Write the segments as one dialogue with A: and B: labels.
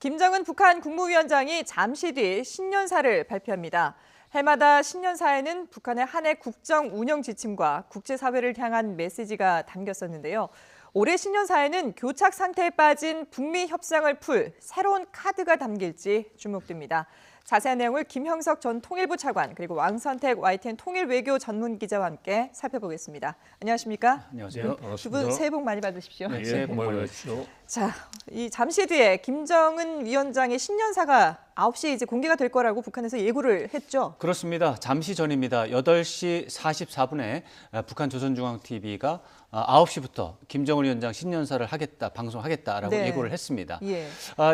A: 김정은 북한 국무위원장이 잠시 뒤 신년사를 발표합니다. 해마다 신년사에는 북한의 한 해 국정 운영 지침과 국제사회를 향한 메시지가 담겼었는데요. 올해 신년사에는 교착 상태에 빠진 북미 협상을 풀 새로운 카드가 담길지 주목됩니다. 자세한 내용을 김형석 전 통일부 차관 그리고 왕선택 YTN 통일외교 전문기자와 함께 살펴보겠습니다. 안녕하십니까?
B: 안녕하세요.
A: 두 분 새해 복 많이 받으십시오.
B: 네, 새해 복 많이 받으십시오.
A: 자, 이 잠시 뒤에 김정은 위원장의 신년사가 9시에 이제 공개가 될 거라고 북한에서 예고를 했죠.
B: 그렇습니다. 잠시 전입니다. 8시 44분에 북한 조선중앙TV가 9시부터 김정은 위원장 신년사를 하겠다, 방송하겠다라고
A: 네.
B: 예고를 했습니다.
A: 예.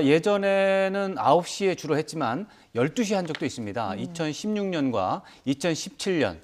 B: 예전에는 9시에 주로 했지만 12시에 한 적도 있습니다. 2016년과 2017년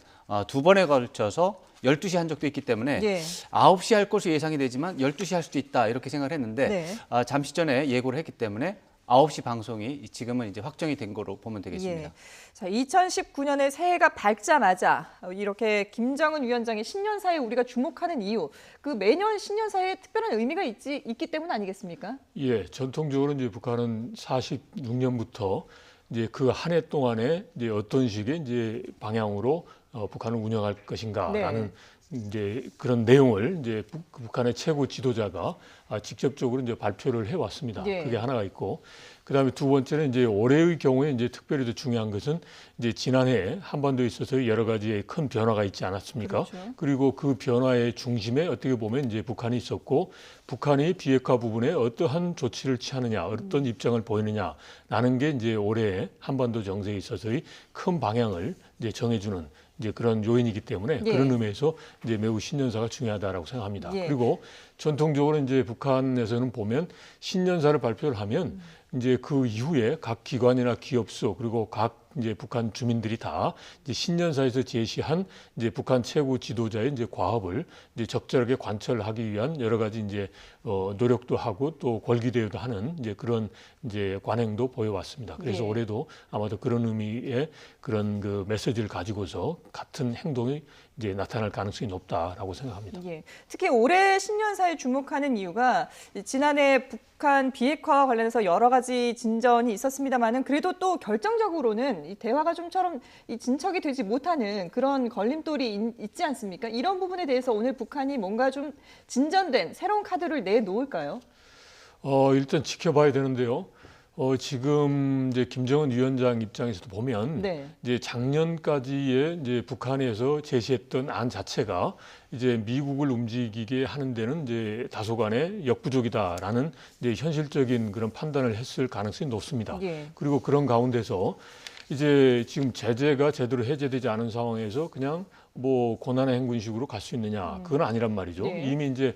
B: 두 번에 걸쳐서 12시 한 적도 있기 때문에
A: 예.
B: 9시 할 것으로 예상이 되지만 12시 할 수도 있다 이렇게 생각을 했는데
A: 네.
B: 잠시 전에 예고를 했기 때문에 9시 방송이 지금은 이제 확정이 된 거로 보면 되겠습니다.
A: 예. 자, 2019년에 새해가 밝자마자 이렇게 김정은 위원장의 신년사에 우리가 주목하는 이유, 그 매년 신년사에 특별한 의미가 있기 때문 아니겠습니까?
C: 예, 전통적으로 이제 북한은 46년부터 이제 그 한 해 동안에 이제 어떤 식의 이제 방향으로 북한을 운영할 것인가라는 이제 그런 내용을 이제 북한의 최고 지도자가 직접적으로 이제 발표를 해왔습니다.
A: 예.
C: 그게 하나가 있고, 그다음에 두 번째는 이제 올해의 경우에 이제 특별히 더 중요한 것은 이제 지난해 한반도에 있어서 여러 가지의 큰 변화가 있지 않았습니까?
A: 그렇죠.
C: 그리고 그 변화의 중심에 어떻게 보면 이제 북한이 있었고, 북한이 비핵화 부분에 어떠한 조치를 취하느냐, 어떤 입장을 보이느냐라는 게 이제 올해 한반도 정세에 있어서의 큰 방향을 이제 정해주는 이제 그런 요인이기 때문에
A: 예.
C: 그런 의미에서 이제 매우 신년사가 중요하다라고 생각합니다.
A: 예.
C: 그리고 전통적으로 이제 북한에서는 보면 신년사를 발표를 하면 이제 그 이후에 각 기관이나 기업소 그리고 각 이제 북한 주민들이 다 이제 신년사에서 제시한 이제 북한 최고 지도자의 이제 과업을 이제 적절하게 관철하기 위한 여러 가지 이제 노력도 하고 또 권기대회도 하는 이제 그런 이제 관행도 보여왔습니다. 그래서
A: 예.
C: 올해도 아마도 그런 의미의 그런 그 메시지를 가지고서 같은 행동이 이제 나타날 가능성이 높다라고 생각합니다.
A: 예. 특히 올해 신년사에 주목하는 이유가 지난해 북한 비핵화와 관련해서 여러 가지 진전이 있었습니다만은 그래도 또 결정적으로는 이 대화가 좀처럼 이 진척이 되지 못하는 그런 걸림돌이 있지 않습니까? 이런 부분에 대해서 오늘 북한이 뭔가 좀 진전된 새로운 카드를 내놓을까요?
C: 일단 지켜봐야 되는데요. 지금 이제 김정은 위원장 입장에서도 보면
A: 네.
C: 이제 작년까지의 이제 북한에서 제시했던 안 자체가 이제 미국을 움직이게 하는 데는 이제 다소간의 역부족이다라는 이제 현실적인 그런 판단을 했을 가능성이 높습니다.
A: 예.
C: 그리고 그런 가운데서 이제 지금 제재가 제대로 해제되지 않은 상황에서 그냥 뭐 고난의 행군식으로 갈 수 있느냐, 그건 아니란 말이죠.
A: 네.
C: 이미 이제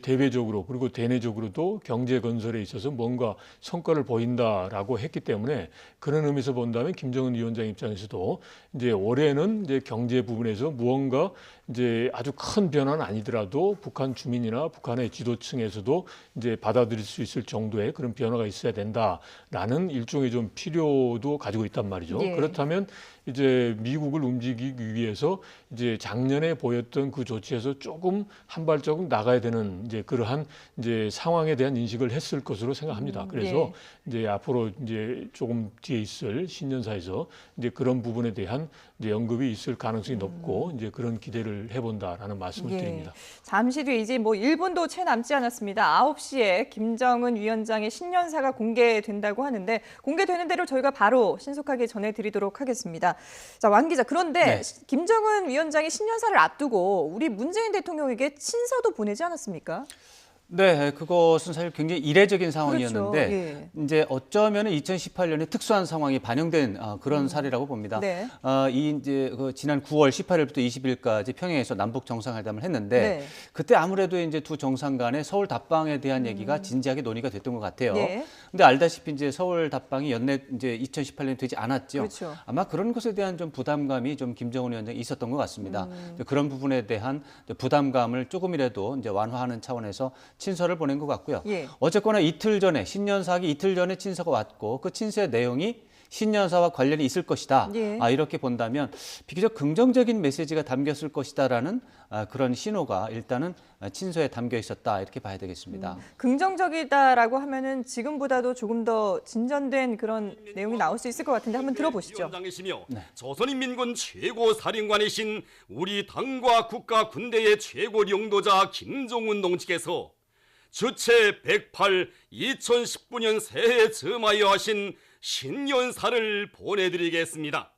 C: 대외적으로 그리고 대내적으로도 경제 건설에 있어서 뭔가 성과를 보인다라고 했기 때문에 그런 의미에서 본다면 김정은 위원장 입장에서도 이제 올해는 이제 경제 부분에서 무언가 이제 아주 큰 변화는 아니더라도 북한 주민이나 북한의 지도층에서도 이제 받아들일 수 있을 정도의 그런 변화가 있어야 된다라는 일종의 좀 필요도 가지고 있단 말이죠.
A: 예.
C: 그렇다면 이제 미국을 움직이기 위해서 이제 작년에 보였던 그 조치에서 조금 한 발자국 나가야 되는 이제 그러한 이제 상황에 대한 인식을 했을 것으로 생각합니다. 그래서
A: 예.
C: 이제 앞으로 이제 조금 뒤에 있을 신년사에서 이제 그런 부분에 대한 이제 언급이 있을 가능성이 높고 이제 그런 기대를 해본다라는 말씀을
A: 예.
C: 드립니다.
A: 잠시 뒤에 이제 뭐 1분도 채 남지 않았습니다. 9시에 김정은 위원장의 신년사가 공개된다고 하는데 공개되는 대로 저희가 바로 신속하게 전해드리도록 하겠습니다. 자, 왕 기자, 그런데
B: 네.
A: 김정은 위원장이 신년사를 앞두고 우리 문재인 대통령에게 친서도 보내지 않았습니까?
B: 네, 그것은 사실 굉장히 이례적인 상황이었는데
A: 그렇죠. 예.
B: 이제 어쩌면 2018년에 특수한 상황이 반영된 그런 사례라고 봅니다.
A: 네.
B: 이제 그 지난 9월 18일부터 20일까지 평양에서 남북 정상회담을 했는데
A: 네.
B: 그때 아무래도 이제 두 정상 간의 서울 답방에 대한 얘기가 진지하게 논의가 됐던 것 같아요.
A: 네.
B: 근데 알다시피 이제 서울 답방이 연내 이제 2018년 되지 않았죠.
A: 그렇죠.
B: 아마 그런 것에 대한 좀 부담감이 좀 김정은 위원장이 있었던 것 같습니다. 그런 부분에 대한 부담감을 조금이라도 이제 완화하는 차원에서 친서를 보낸 것 같고요.
A: 예.
B: 어쨌거나 이틀 전에 신년사기 이틀 전에 친서가 왔고 그 친서의 내용이 신년사와 관련이 있을 것이다.
A: 예.
B: 이렇게 본다면 비교적 긍정적인 메시지가 담겼을 것이다라는 그런 신호가 일단은 친서에 담겨 있었다 이렇게 봐야 되겠습니다.
A: 긍정적이다라고 하면은 지금보다도 조금 더 진전된 그런 내용이 나올 수 있을 것 같은데 한번 들어보시죠.
D: 위원장이시며 조선인민군 최고 사령관이신 우리 당과 국가 군대의 최고領導자 김정은 동지께서 주체 108 2019년 새해 점하여 하신 신년사를 보내드리겠습니다.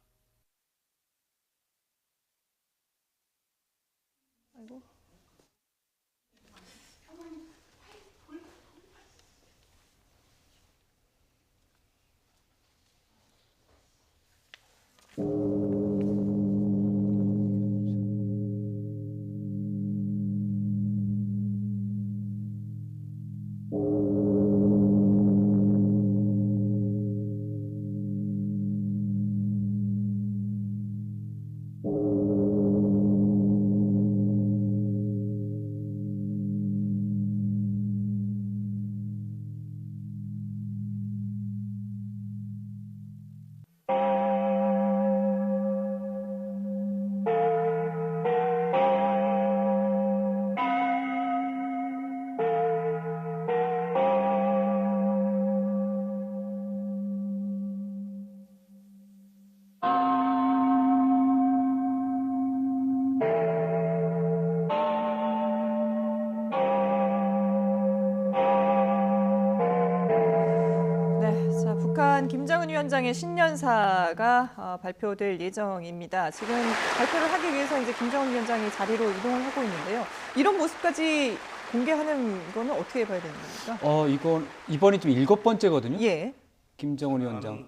A: 네, 자, 북한 김정은 위원장의 신년사가 발표될 예정입니다. 지금 발표를 하기 위해서 이제 김정은 위원장이 자리로 이동을 하고 있는데요. 이런 모습까지 공개하는 거는 어떻게 봐야 되는 겁니까?
B: 이번이 좀 7번째거든요.
A: 예.
B: 김정은 위원장.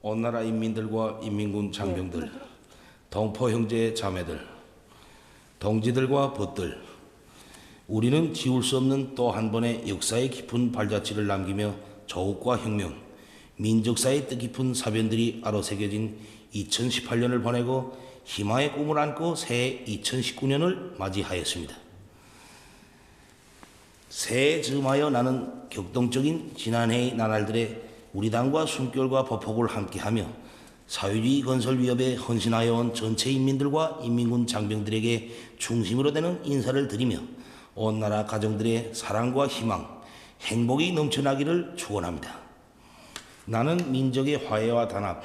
E: 온 나라 인민들과 인민군 장병들, 동포 형제 자매들, 동지들과 벗들, 우리는 지울 수 없는 또 한 번의 역사의 깊은 발자취를 남기며 조국과 혁명, 민족사의 뜻깊은 사변들이 아로새겨진 2018년을 보내고 희망의 꿈을 안고 새해 2019년을 맞이하였습니다. 새해 즈음하여 나는 격동적인 지난해의 나날들의 우리 당과 숨결과 보폭을 함께하며 사회주의 건설 위협에 헌신하여 온 전체 인민들과 인민군 장병들에게 중심으로 되는 인사를 드리며 온 나라 가정들의 사랑과 희망, 행복이 넘쳐나기를 축원합니다. 나는 민족의 화해와 단합,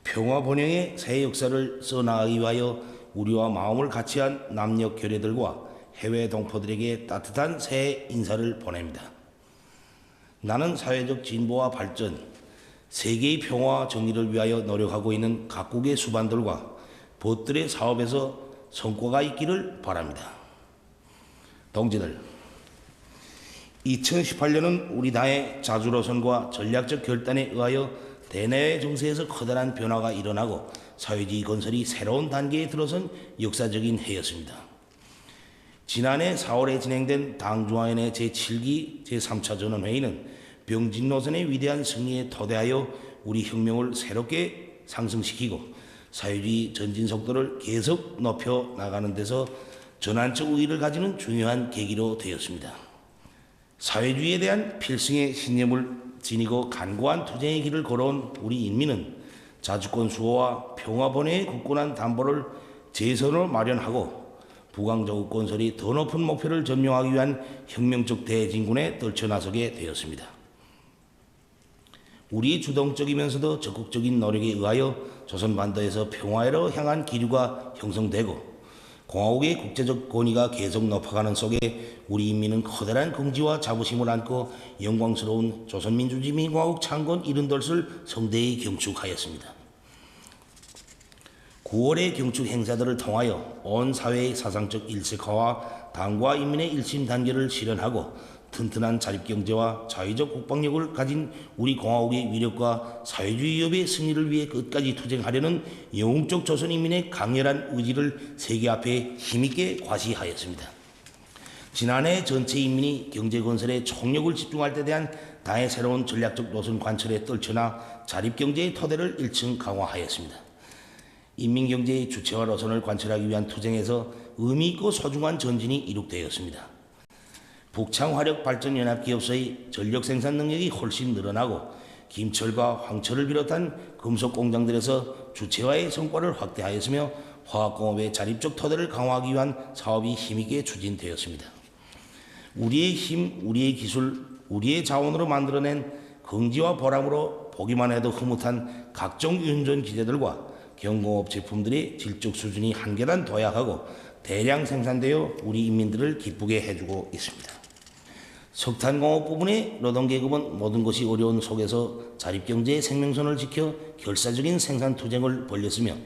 E: 평화 번영의 새 역사를 써나가기 위하여 우리와 마음을 같이한 남녀 결례들과 해외 동포들에게 따뜻한 새해 인사를 보냅니다. 나는 사회적 진보와 발전, 세계의 평화와 정의를 위하여 노력하고 있는 각국의 수반들과 벗들의 사업에서 성과가 있기를 바랍니다. 동지들, 2018년은 우리 당의 자주로선과 전략적 결단에 의하여 대내외 정세에서 커다란 변화가 일어나고 사회주의 건설이 새로운 단계에 들어선 역사적인 해였습니다. 지난해 4월에 진행된 당중앙위원회 제7기 제3차 전원회의는 병진 노선의 위대한 승리에 토대하여 우리 혁명을 새롭게 상승시키고 사회주의 전진 속도를 계속 높여 나가는 데서 전환적 의의를 가지는 중요한 계기로 되었습니다. 사회주의에 대한 필승의 신념을 지니고 간고한 투쟁의 길을 걸어온 우리 인민은 자주권 수호와 평화 번영의 굳건한 담보를 재선으로 마련하고 부강조국 건설이 더 높은 목표를 점령하기 위한 혁명적 대진군에 떨쳐나서게 되었습니다. 우리 주동적이면서도 적극적인 노력에 의하여 조선반도에서 평화로 향한 기류가 형성되고 공화국의 국제적 권위가 계속 높아가는 속에 우리 인민은 커다란 긍지와 자부심을 안고 영광스러운 조선민주주의민공화국 창건 70돌을 성대히 경축하였습니다. 9월의 경축 행사들을 통하여 온 사회의 사상적 일색화와 당과 인민의 일심 단결을 실현하고 튼튼한 자립경제와 자유적 국방력을 가진 우리 공화국의 위력과 사회주의 위협의 승리를 위해 끝까지 투쟁하려는 영웅적 조선인민의 강렬한 의지를 세계 앞에 힘있게 과시하였습니다. 지난해 전체 인민이 경제건설에 총력을 집중할 때 대한 당의 새로운 전략적 노선 관철에 떨쳐나 자립경제의 토대를 1층 강화하였습니다. 인민경제의 주체화 노선을 관철하기 위한 투쟁에서 의미있고 소중한 전진이 이룩되었습니다. 북창화력발전연합기업소의 전력 생산 능력이 훨씬 늘어나고 김철과 황철을 비롯한 금속 공장들에서 주체화의 성과를 확대하였으며 화학공업의 자립적 토대를 강화하기 위한 사업이 힘있게 추진되었습니다. 우리의 힘, 우리의 기술, 우리의 자원으로 만들어낸 긍지와 보람으로 보기만 해도 흐뭇한 각종 윤전 기재들과 경공업 제품들의 질적 수준이 한 계단 도약하고 대량 생산되어 우리 인민들을 기쁘게 해주고 있습니다. 석탄공업 부분의 노동계급은 모든 것이 어려운 속에서 자립경제의 생명선을 지켜 결사적인 생산 투쟁을 벌였으며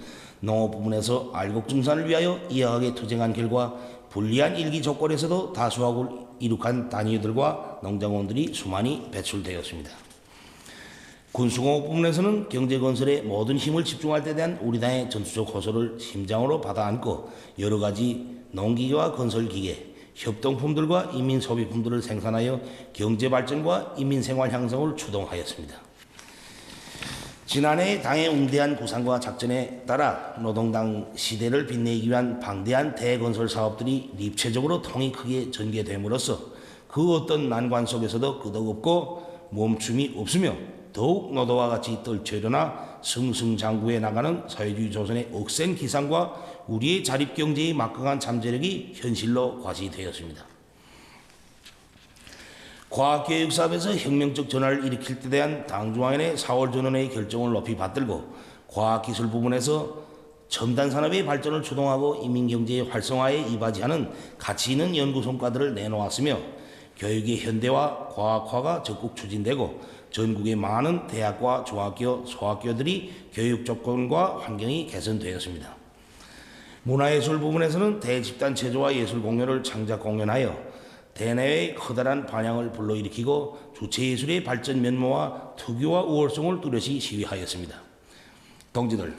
E: 농업 부분에서 알곡증산을 위하여 이하하게 투쟁한 결과 불리한 일기 조건에서도 다수학을 이룩한 단위들과 농장원들이 수많이 배출되었습니다. 군수공업 부문에서는 경제건설에 모든 힘을 집중할 때 대한 우리 당의 전투적 호소를 심장으로 받아안고 여러 가지 농기계와 건설기계, 협동품들과 인민소비품들을 생산하여 경제발전과 인민생활 향상을 추동하였습니다. 지난해 당의 웅대한 구상과 작전에 따라 노동당 시대를 빛내기 위한 방대한 대건설 사업들이 입체적으로 통이 크게 전개됨으로써 그 어떤 난관 속에서도 끄덕없고 멈춤이 없으며 더욱 노도와 같이 떨쳐 일어나 승승장구해 나가는 사회주의 조선의 억센 기상과 우리의 자립경제의 막강한 잠재력이 현실로 과시되었습니다. 과학교육 사업에서 혁명적 전환을 일으킬 때 대한 당중앙위원회 4월 전원회의 결정을 높이 받들고 과학기술 부분에서 첨단 산업의 발전을 주동하고 인민경제의 활성화에 이바지하는 가치 있는 연구 성과들을 내놓았으며 교육의 현대화, 과학화가 적극 추진되고 전국의 많은 대학과 중학교, 소학교들이 교육 조건과 환경이 개선되었습니다. 문화예술 부분에서는 대집단 체조와 예술 공연을 창작 공연하여 대내외의 커다란 반향을 불러일으키고 주체예술의 발전 면모와 특유와 우월성을 뚜렷이 시위하였습니다. 동지들,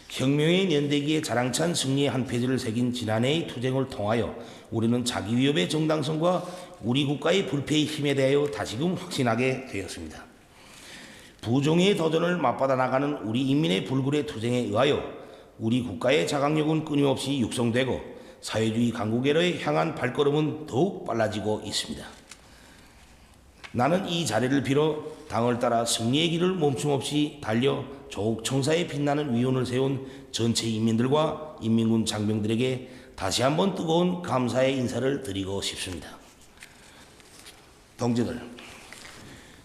E: 혁명의 연대기에 자랑찬 승리의 한 페이지를 새긴 지난해의 투쟁을 통하여 우리는 자기 위협의 정당성과 우리 국가의 불패의 힘에 대하여 다시금 확신하게 되었습니다. 부정의 도전을 맞받아 나가는 우리 인민의 불굴의 투쟁에 의하여 우리 국가의 자강력은 끊임없이 육성되고 사회주의 강국에로의 향한 발걸음은 더욱 빨라지고 있습니다. 나는 이 자리를 빌어 당을 따라 승리의 길을 멈춤없이 달려 조국 청사에 빛나는 위원을 세운 전체 인민들과 인민군 장병들에게 다시 한번 뜨거운 감사의 인사를 드리고 싶습니다. 동지들,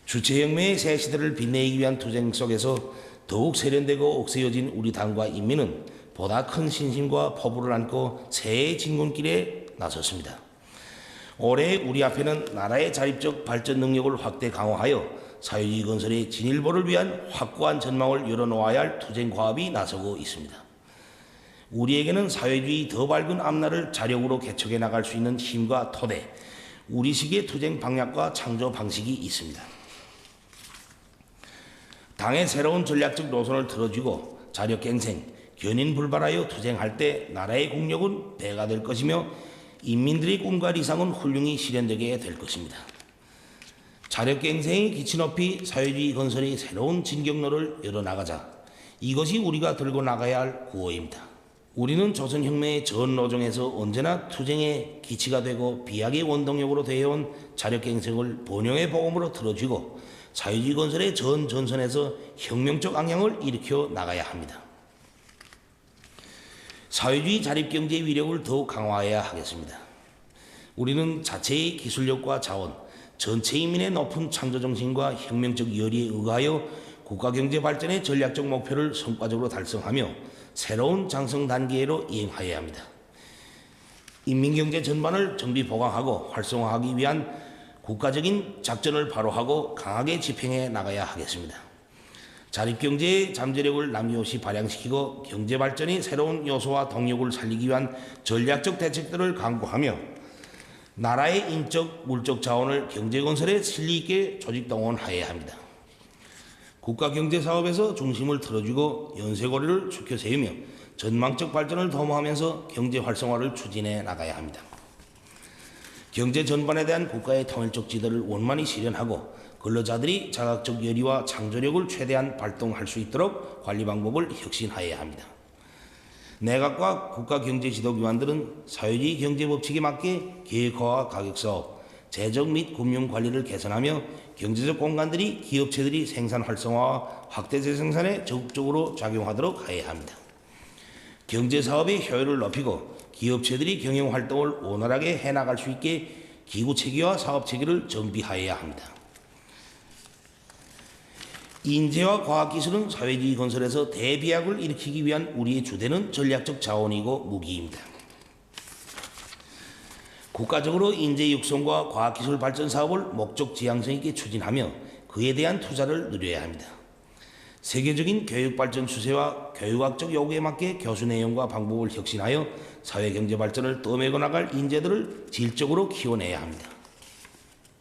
E: 주체혁명의 새 시대를 빛내기 위한 투쟁 속에서 더욱 세련되고 억세여진 우리 당과 인민은 보다 큰 신심과 포부를 안고 새해의 진군길에 나섰습니다. 올해 우리 앞에는 나라의 자립적 발전 능력을 확대 강화하여 사회주의 건설의 진일보를 위한 확고한 전망을 열어놓아야 할 투쟁 과업이 나서고 있습니다. 우리에게는 사회주의 더 밝은 앞날을 자력으로 개척해 나갈 수 있는 힘과 토대, 우리식의 투쟁 방향과 창조 방식이 있습니다. 당의 새로운 전략적 노선을 틀어주고 자력갱생, 견인불발하여 투쟁할 때 나라의 국력은 배가 될 것이며 인민들의 꿈과理想은 훌륭히 실현되게 될 것입니다. 자력갱생의 기치 높이 사회주의 건설의 새로운 진격로를 열어나가자. 이것이 우리가 들고 나가야 할 구호입니다. 우리는 조선혁명의 전 노정에서 언제나 투쟁의 기치가 되고 비약의 원동력으로 되어온 자력갱생을 번영의 복음으로 틀어주고 사회주의 건설의 전 전선에서 혁명적 악량을 일으켜 나가야 합니다. 사회주의 자립경제의 위력을 더욱 강화해야 하겠습니다. 우리는 자체의 기술력과 자원, 전체 인민의 높은 창조정신과 혁명적 열의에 의하여 국가경제 발전의 전략적 목표를 성과적으로 달성하며 새로운 장성 단계로 이행하여야 합니다. 인민경제 전반을 정비 보강하고 활성화하기 위한 국가적인 작전을 바로하고 강하게 집행해 나가야 하겠습니다. 자립경제의 잠재력을 남김없이 발양시키고 경제발전의 새로운 요소와 동력을 살리기 위한 전략적 대책들을 강구하며 나라의 인적, 물적 자원을 경제건설에 실리있게 조직동원하여야 합니다. 국가경제사업에서 중심을 틀어주고 연쇄고리를 축혀 세우며 전망적 발전을 도모하면서 경제활성화를 추진해 나가야 합니다. 경제 전반에 대한 국가의 통일적 지도를 원만히 실현하고 근로자들이 자각적 열의와 창조력을 최대한 발동할 수 있도록 관리 방법을 혁신하여야 합니다. 내각과 국가경제지도기관들은 사회주의 경제법칙에 맞게 계획화와 가격사업, 재정 및 금융 관리를 개선하며 경제적 공간들이 기업체들이 생산 활성화와 확대 재생산에 적극적으로 작용하도록 해야 합니다. 경제사업의 효율을 높이고 기업체들이 경영활동을 원활하게 해나갈 수 있게 기구체계와 사업체계를 정비하여야 합니다. 인재와 과학기술은 사회주의 건설에서 대비약을 일으키기 위한 우리의 주되는 전략적 자원이고 무기입니다. 국가적으로 인재 육성과 과학기술 발전 사업을 목적 지향성 있게 추진하며 그에 대한 투자를 늘려야 합니다. 세계적인 교육 발전 추세와 교육학적 요구에 맞게 교수 내용과 방법을 혁신하여 사회경제 발전을 떠매고 나갈 인재들을 질적으로 키워내야 합니다.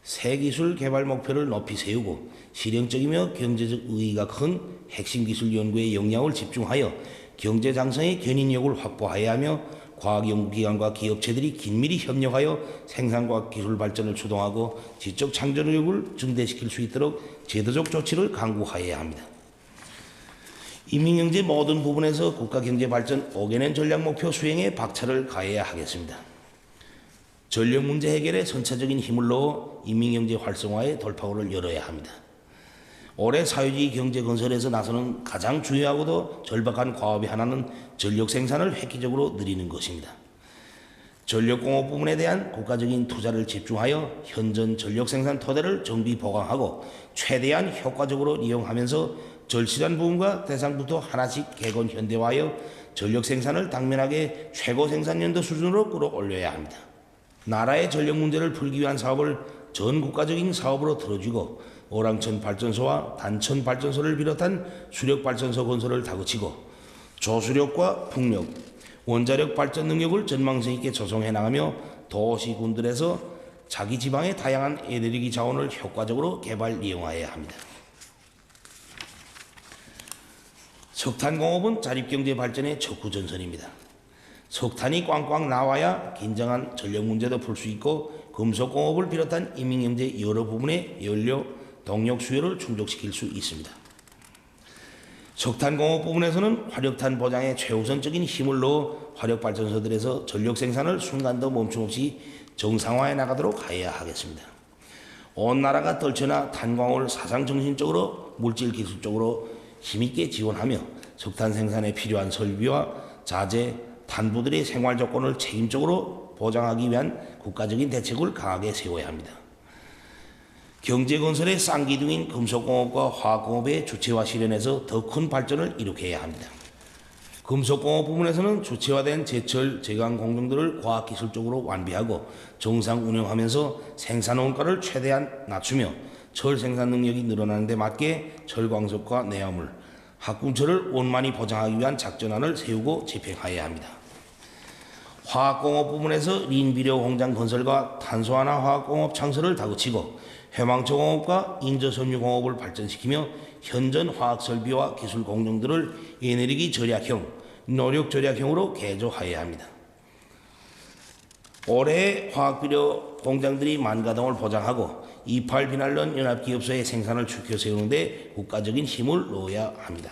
E: 새 기술 개발 목표를 높이 세우고 실용적이며 경제적 의의가 큰 핵심 기술 연구에 역량을 집중하여 경제 장성의 견인력을 확보해야 하며 과학연구기관과 기업체들이 긴밀히 협력하여 생산과학 기술 발전을 추동하고 지적 창조력을 증대시킬 수 있도록 제도적 조치를 강구하여야 합니다. 인민경제 모든 부분에서 국가경제 발전 5개년 전략 목표 수행에 박차를 가해야 하겠습니다. 전력 문제 해결에 선차적인 힘을 넣어 인민경제 활성화의 돌파구를 열어야 합니다. 올해 사회주의 경제 건설에서 나서는 가장 중요하고도 절박한 과업의 하나는 전력 생산을 획기적으로 늘리는 것입니다. 전력공업 부문에 대한 국가적인 투자를 집중하여 현존 전력 생산 토대를 정비 보강하고 최대한 효과적으로 이용하면서 절실한 부분과 대상부터 하나씩 개건 현대화하여 전력 생산을 당면하게 최고 생산 연도 수준으로 끌어올려야 합니다. 나라의 전력 문제를 풀기 위한 사업을 전 국가적인 사업으로 틀어주고 오랑천 발전소와 단천 발전소를 비롯한 수력 발전소 건설을 다그치고 조수력과 풍력, 원자력 발전 능력을 전망성 있게 조성해 나가며 도시군들에서 자기 지방의 다양한 에너지 자원을 효과적으로 개발 이용하여야 합니다. 석탄공업은 자립경제 발전의 척후전선입니다. 석탄이 꽝꽝 나와야 긴장한 전력 문제도 풀 수 있고 금속공업을 비롯한 인민경제 여러 부분의 연료, 동력 수요를 충족시킬 수 있습니다. 석탄공업 부분에서는 화력탄 보장에 최우선적인 힘을 넣어 화력발전소들에서 전력 생산을 순간도 멈춤없이 정상화해 나가도록 해야 하겠습니다. 온 나라가 떨쳐나 탄광을 사상정신적으로 물질기술적으로 힘있게 지원하며 석탄 생산에 필요한 설비와 자재, 탄부들의 생활 조건을 책임적으로 보장하기 위한 국가적인 대책을 강하게 세워야 합니다. 경제건설의 쌍기둥인 금속공업과 화학공업의 주체화 실현에서 더 큰 발전을 이룩해야 합니다. 금속공업 부분에서는 주체화된 제철, 제강 공정들을 과학기술적으로 완비하고 정상 운영하면서 생산 원가를 최대한 낮추며 철 생산 능력이 늘어나는 데 맞게 철광석과 내화물, 합금철을 원만히 보장하기 위한 작전안을 세우고 집행하여야 합니다. 화학공업 부분에서 린비료 공장 건설과 탄소화나 화학공업 창설을 다그치고 해망초공업과 인저섬유공업을 발전시키며 현존 화학설비와 기술 공정들을 에너지 절약형, 노력 절약형으로 개조하여야 합니다. 올해 화학비료 공장들이 만가동을 보장하고 28 비날론 연합기업소의 생산을 추켜 세우는 데 국가적인 힘을 넣어야 합니다.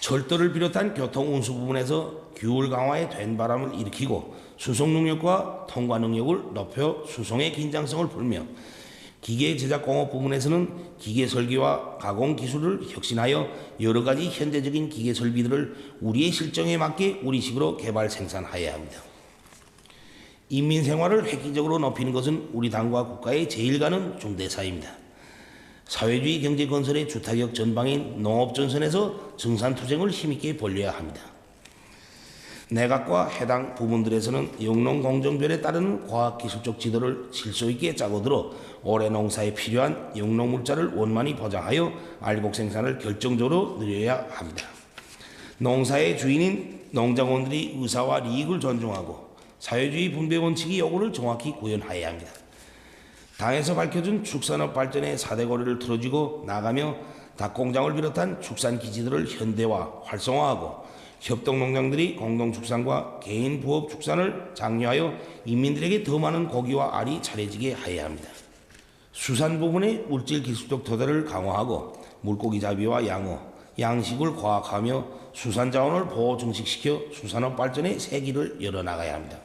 E: 철도를 비롯한 교통운수 부분에서 규율 강화에 된 바람을 일으키고 수송 능력과 통과 능력을 높여 수송의 긴장성을 풀며 기계 제작 공업 부분에서는 기계 설계와 가공 기술을 혁신하여 여러 가지 현대적인 기계 설비들을 우리의 실정에 맞게 우리식으로 개발 생산하여야 합니다. 인민 생활을 획기적으로 높이는 것은 우리 당과 국가의 제일가는 중대사입니다. 사회주의 경제 건설의 주타격 전방인 농업전선에서 증산투쟁을 힘있게 벌려야 합니다. 내각과 해당 부문들에서는 영농공정별에 따르는 과학기술적 지도를 질서 있게 짜고 들어 올해 농사에 필요한 영농물자를 원만히 보장하여 알곡 생산을 결정적으로 늘려야 합니다. 농사의 주인인 농장원들이 의사와利益을 존중하고 사회주의 분배 원칙의 요구를 정확히 구현하여야 합니다. 당에서 밝혀준 축산업 발전의 4대 고리를 틀어주고 나가며 닭공장을 비롯한 축산기지들을 현대화, 활성화하고 협동농장들이 공동축산과 개인 부업 축산을 장려하여 인민들에게 더 많은 고기와 알이 차려지게 하여야 합니다. 수산 부분의 물질 기술적 토대를 강화하고 물고기 잡이와 양어, 양식을 과학하며 수산 자원을 보호 증식시켜 수산업 발전의 새 길을 열어나가야 합니다.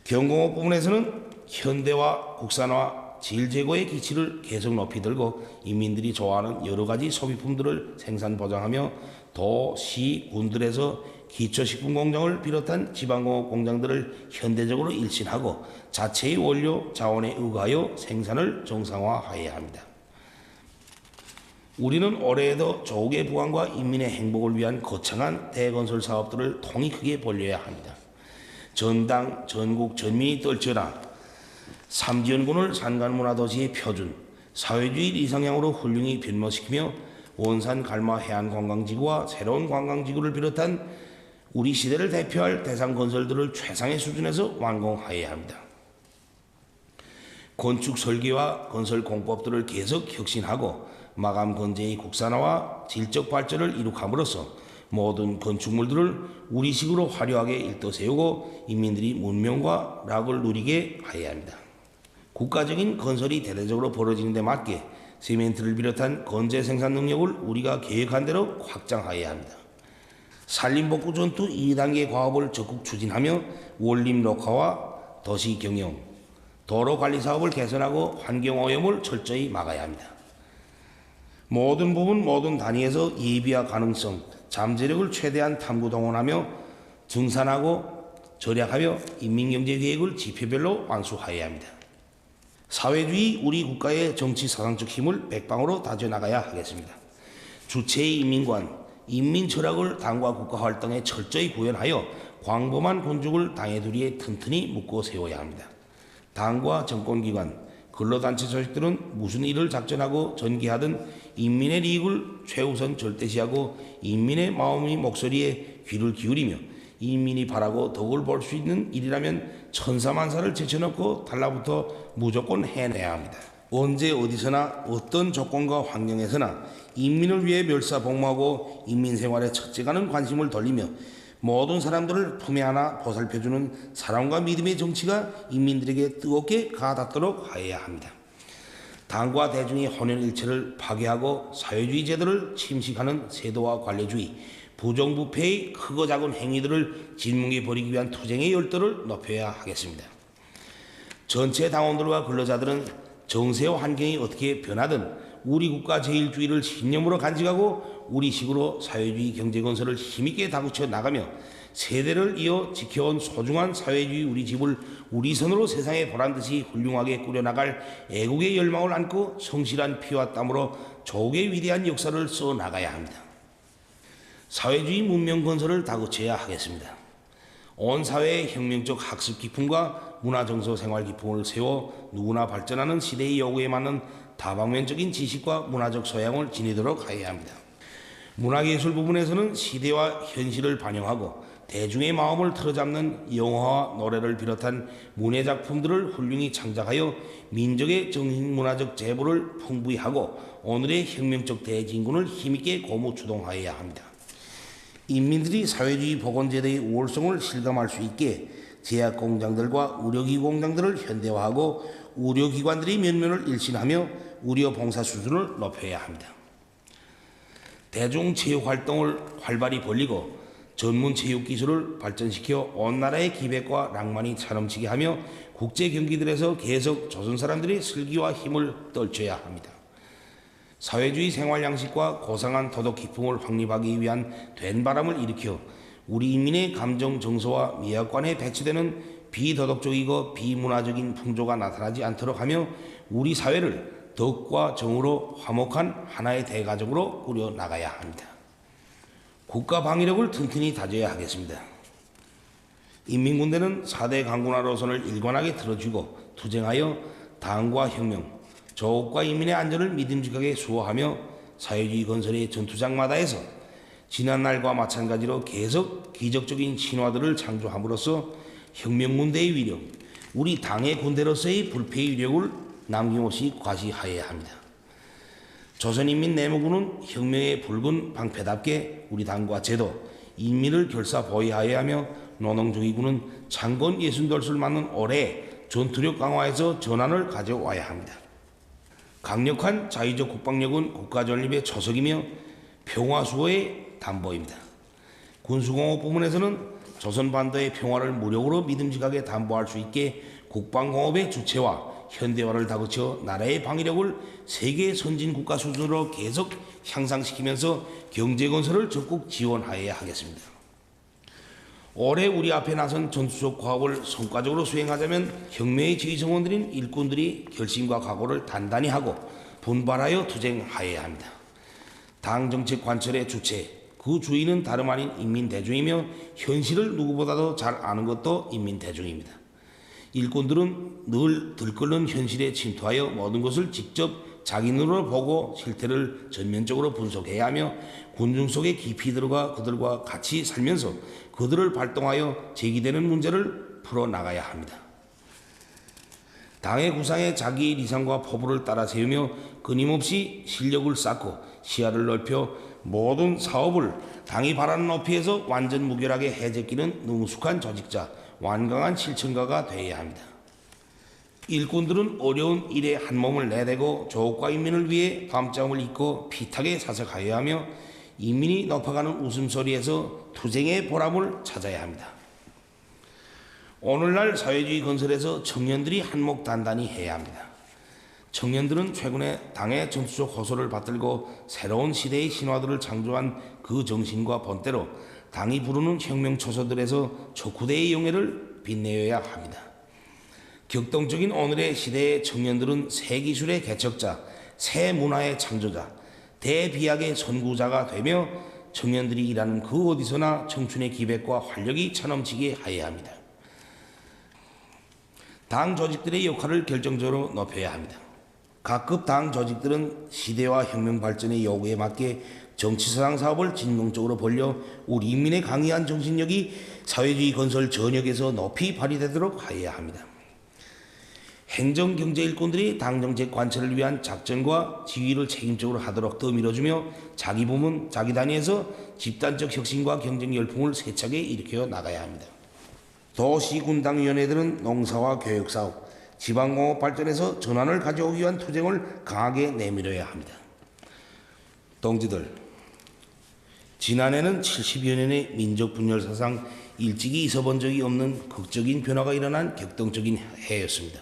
E: 경공업 부분에서는 현대화, 국산화, 질제고의 기치를 계속 높이 들고 인민들이 좋아하는 여러 가지 소비품들을 생산 보장하며 도, 시, 군들에서 기초식품 공장을 비롯한 지방공업 공장들을 현대적으로 일신하고 자체의 원료 자원에 의거하여 생산을 정상화해야 합니다. 우리는 올해에도 조국의 부강과 인민의 행복을 위한 거창한 대건설 사업들을 통이 크게 벌려야 합니다. 전당, 전국, 전민이 떨쳐라 삼지연군을 산간문화도시의 표준, 사회주의 이상향으로 훌륭히 변모시키며 원산 갈마 해안관광지구와 새로운 관광지구를 비롯한 우리 시대를 대표할 대상 건설들을 최상의 수준에서 완공하여야 합니다. 건축 설계와 건설 공법들을 계속 혁신하고 마감 건재의 국산화와 질적 발전을 이룩함으로써 모든 건축물들을 우리식으로 화려하게 일떠세우고 인민들이 문명과 락을 누리게 하여야 합니다. 국가적인 건설이 대대적으로 벌어지는 데 맞게 시멘트를 비롯한 건재 생산 능력을 우리가 계획한 대로 확장하여야 합니다. 산림복구 전투 2단계 과업을 적극 추진하며 원림 녹화와 도시 경영, 도로 관리 사업을 개선하고 환경오염을 철저히 막아야 합니다. 모든 부분 모든 단위에서 예비화 가능성, 잠재력을 최대한 탐구 동원하며 증산하고 절약하며 인민경제계획을 지표별로 완수하여야 합니다. 사회주의 우리 국가의 정치 사상적 힘을 백방으로 다져나가야 하겠습니다. 주체의 인민관, 인민 철학을 당과 국가 활동에 철저히 구현하여 광범한 군족을 당의 두리에 튼튼히 묶어 세워야 합니다. 당과 정권기관, 근로단체 조직들은 무슨 일을 작전하고 전개하든 인민의利益을 최우선 절대시하고 인민의 마음의 목소리에 귀를 기울이며 인민이 바라고 덕을 볼 수 있는 일이라면 천사만사를 제쳐놓고 달라붙어 무조건 해내야 합니다. 언제 어디서나 어떤 조건과 환경에서나 인민을 위해 멸사복무하고 인민생활에 첫째가는 관심을 돌리며 모든 사람들을 품에 안아 보살펴주는 사랑과 믿음의 정치가 인민들에게 뜨겁게 가닿도록 하여야 합니다. 당과 대중의 혼연일체를 파괴하고 사회주의 제도를 침식하는 세도와 관료주의, 부정부패의 크고 작은 행위들을 진뭉에 버리기 위한 투쟁의 열도를 높여야 하겠습니다. 전체 당원들과 근로자들은 정세와 환경이 어떻게 변하든 우리 국가 제일주의를 신념으로 간직하고 우리식으로 사회주의 경제건설을 힘있게 다구쳐 나가며 세대를 이어 지켜온 소중한 사회주의 우리 집을 우리 손으로 세상에 보란듯이 훌륭하게 꾸려나갈 애국의 열망을 안고 성실한 피와 땀으로 조국의 위대한 역사를 써나가야 합니다. 사회주의 문명 건설을 다구쳐야 하겠습니다. 온 사회의 혁명적 학습 기품과 문화정서 생활 기품을 세워 누구나 발전하는 시대의 요구에 맞는 다방면적인 지식과 문화적 소양을 지니도록 하여야 합니다. 문화예술 부분에서는 시대와 현실을 반영하고 대중의 마음을 틀어잡는 영화와 노래를 비롯한 문예작품들을 훌륭히 창작하여 민족의 정신문화적 재보를 풍부히 하고 오늘의 혁명적 대진군을 힘있게 고무추동하여야 합니다. 인민들이 사회주의 복원제도의 우월성을 실감할 수 있게 제약공장들과 의료기기 공장들을 현대화하고 의료기관들의 면면을 일신하며 의료 봉사 수준을 높여야 합니다. 대중체육활동을 활발히 벌리고 전문체육기술을 발전시켜 온 나라의 기백과 낭만이 차넘치게 하며 국제경기들에서 계속 조선 사람들의 슬기와 힘을 떨쳐야 합니다. 사회주의 생활양식과 고상한 도덕 기품을 확립하기 위한 된바람을 일으켜 우리 인민의 감정 정서와 미학관에 배치되는 비도덕적이고 비문화적인 풍조가 나타나지 않도록 하며 우리 사회를 덕과 정으로 화목한 하나의 대가족으로 꾸려나가야 합니다. 국가 방위력을 튼튼히 다져야 하겠습니다. 인민군대는 4대 강군화 노선을 일관하게 틀어주고 투쟁하여 당과 혁명, 조국과 인민의 안전을 믿음직하게 수호하며 사회주의 건설의 전투장마다에서 지난날과 마찬가지로 계속 기적적인 신화들을 창조함으로써 혁명군대의 위력, 우리 당의 군대로서의 불패의 위력을 남김없이 과시하여야 합니다. 조선인민 내무군은 혁명의 붉은 방패답게 우리 당과 제도, 인민을 결사 보위하여야 하며 노농조기군은 창건 60돌수를 맞는 올해 전투력 강화에서 전환을 가져와야 합니다. 강력한 자위적 국방력은 국가전립의 초석이며 평화수호의 담보입니다. 군수공업 부문에서는 조선반도의 평화를 무력으로 믿음직하게 담보할 수 있게 국방공업의 주체와 현대화를 다그쳐 나라의 방위력을 세계 선진 국가 수준으로 계속 향상시키면서 경제 건설을 적극 지원하여야 하겠습니다. 올해 우리 앞에 나선 전투적 과업을 성과적으로 수행하자면 혁명의 지휘성원들인 일꾼들이 결심과 각오를 단단히 하고 분발하여 투쟁하여야 합니다. 당 정책 관철의 주체, 그 주인은 다름 아닌 인민대중이며 현실을 누구보다도 잘 아는 것도 인민대중입니다. 일꾼들은 늘 들끓는 현실에 침투하여 모든 것을 직접 자기 눈으로 보고 실태를 전면적으로 분석해야 하며 군중 속에 깊이 들어가 그들과 같이 살면서 그들을 발동하여 제기되는 문제를 풀어나가야 합니다. 당의 구상에 자기의理想과 포부를 따라 세우며 끊임없이 실력을 쌓고 시야를 넓혀 모든 사업을 당이 바라는 높이에서 완전 무결하게 해제끼는 능숙한 조직자, 완강한 실천가가 되어야 합니다. 일꾼들은 어려운 일에 한 몸을 내대고 조국과 인민을 위해 감점을 입고 피타게 사색하여야 하며 인민이 높아가는 웃음소리에서 투쟁의 보람을 찾아야 합니다. 오늘날 사회주의 건설에서 청년들이 한몫 단단히 해야 합니다. 청년들은 최근에 당의 전투적 호소를 받들고 새로운 시대의 신화들을 창조한 그 정신과 본때로 당이 부르는 혁명 초소들에서 척후대의 영예를 빛내어야 합니다. 격동적인 오늘의 시대의 청년들은 새 기술의 개척자, 새 문화의 창조자, 대비약의 선구자가 되며 청년들이 일하는 그 어디서나 청춘의 기백과 활력이 차넘치게 하여야 합니다. 당 조직들의 역할을 결정적으로 높여야 합니다. 각급 당 조직들은 시대와 혁명 발전의 요구에 맞게 정치사상 사업을 진공적으로 벌려 우리 인민의 강의한 정신력이 사회주의 건설 전역에서 높이 발휘되도록 하여야 합니다. 행정 경제 일꾼들이 당 정책 관철을 위한 작전과 지휘를 책임적으로 하도록 더 밀어주며 자기 부문, 자기 단위에서 집단적 혁신과 경쟁 열풍을 세차게 일으켜 나가야 합니다. 도시군당위원회들은 농사와 교육사업, 지방공업 발전에서 전환을 가져오기 위한 투쟁을 강하게 내밀어야 합니다. 동지들, 지난해는 70여 년의 민족분열사상 일찍이 있어본 적이 없는 극적인 변화가 일어난 격동적인 해였습니다.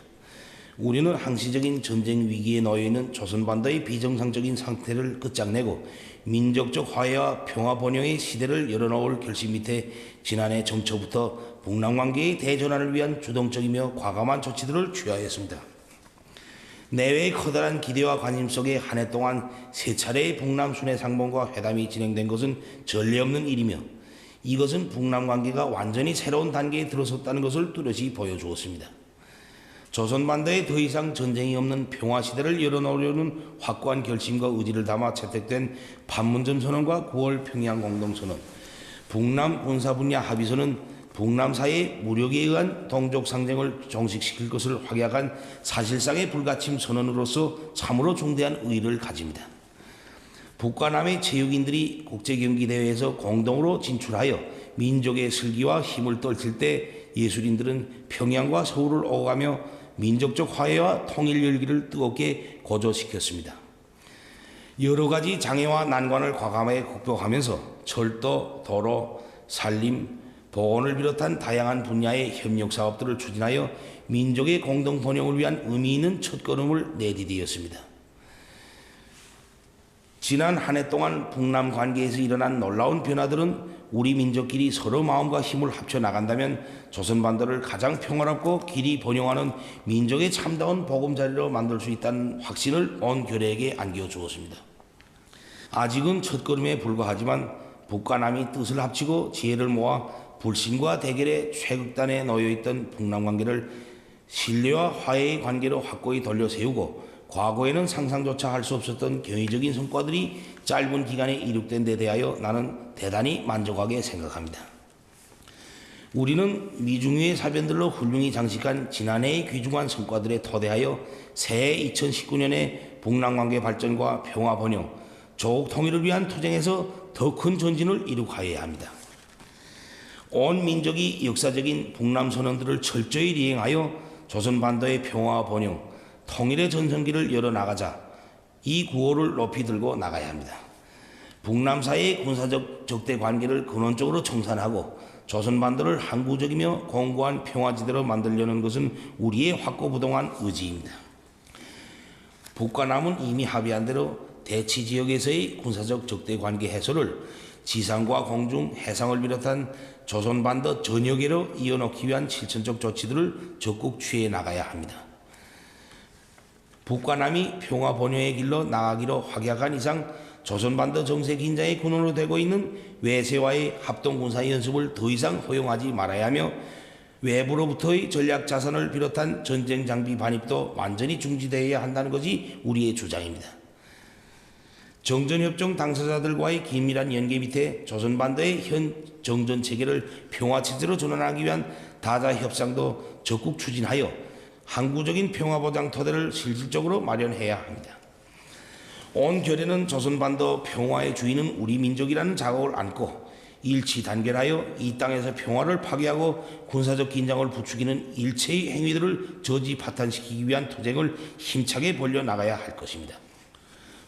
E: 우리는 항시적인 전쟁 위기에 놓여있는 조선반도의 비정상적인 상태를 끝장내고 민족적 화해와 평화 번영의 시대를 열어놓을 결심 밑에 지난해 정초부터 북남관계의 대전환을 위한 주동적이며 과감한 조치들을 취하였습니다. 내외의 커다란 기대와 관심 속에 한 해 동안 세 차례의 북남 순회 상봉과 회담이 진행된 것은 전례 없는 일이며 이것은 북남관계가 완전히 새로운 단계에 들어섰다는 것을 뚜렷이 보여주었습니다. 조선반도에 더 이상 전쟁이 없는 평화시대를 열어놓으려는 확고한 결심과 의지를 담아 채택된 판문점 선언과 9월 평양 공동선언, 북남 군사분야 합의서는 북남 사이의 무력에 의한 동족 상정을 종식시킬 것을 확약한 사실상의 불가침 선언으로서 참으로 중대한 의의를 가집니다. 북과 남의 체육인들이 국제경기대회에서 공동으로 진출하여 민족의 슬기와 힘을 떨칠 때 예술인들은 평양과 서울을 오가며 민족적 화해와 통일 열기를 뜨겁게 고조시켰습니다. 여러 가지 장애와 난관을 과감하게 극복하면서 철도, 도로, 산림, 보건을 비롯한 다양한 분야의 협력 사업들을 추진하여 민족의 공동 번영을 위한 의미 있는 첫걸음을 내디디었습니다. 지난 한 해 동안 북남 관계에서 일어난 놀라운 변화들은 우리 민족끼리 서로 마음과 힘을 합쳐 나간다면 조선반도를 가장 평화롭고 길이 번영하는 민족의 참다운 보금자리로 만들 수 있다는 확신을 온 결의에게 안겨주었습니다. 아직은 첫걸음에 불과하지만 북과 남이 뜻을 합치고 지혜를 모아 불신과 대결의 최극단에 놓여있던 북남 관계를 신뢰와 화해의 관계로 확고히 돌려세우고 과거에는 상상조차 할 수 없었던 경이적인 성과들이 짧은 기간에 이룩된 데 대하여 나는 대단히 만족하게 생각합니다. 우리는 미중유의 사변들로 훌륭히 장식한 지난해의 귀중한 성과들에 토대하여 새해 2019년의 북남관계 발전과 평화 번영, 조국 통일을 위한 투쟁에서 더 큰 전진을 이룩하여야 합니다. 온 민족이 역사적인 북남 선언들을 철저히 이행하여 조선반도의 평화 번영, 통일의 전성기를 열어나가자 이 구호를 높이 들고 나가야 합니다. 북남 사이의 군사적 적대 관계를 근원적으로 청산하고 조선반도를 항구적이며 공고한 평화지대로 만들려는 것은 우리의 확고부동한 의지입니다. 북과 남은 이미 합의한 대로 대치 지역에서의 군사적 적대 관계 해소를 지상과 공중, 해상을 비롯한 조선반도 전역으로 이어놓기 위한 실천적 조치들을 적극 취해 나가야 합니다. 북과 남이 평화 번영의 길로 나아가기로 확약한 이상 조선반도 정세 긴장의 근원으로 되고 있는 외세와의 합동군사 연습을 더 이상 허용하지 말아야 하며 외부로부터의 전략 자산을 비롯한 전쟁 장비 반입도 완전히 중지되어야 한다는 것이 우리의 주장입니다. 정전협정 당사자들과의 긴밀한 연계 밑에 조선반도의 현 정전체계를 평화체제로 전환하기 위한 다자 협상도 적극 추진하여 항구적인 평화보장 토대를 실질적으로 마련해야 합니다. 온 결의는 조선반도 평화의 주인은 우리 민족이라는 자각을 안고 일치 단결하여 이 땅에서 평화를 파괴하고 군사적 긴장을 부추기는 일체의 행위들을 저지 파탄시키기 위한 투쟁을 힘차게 벌려나가야 할 것입니다.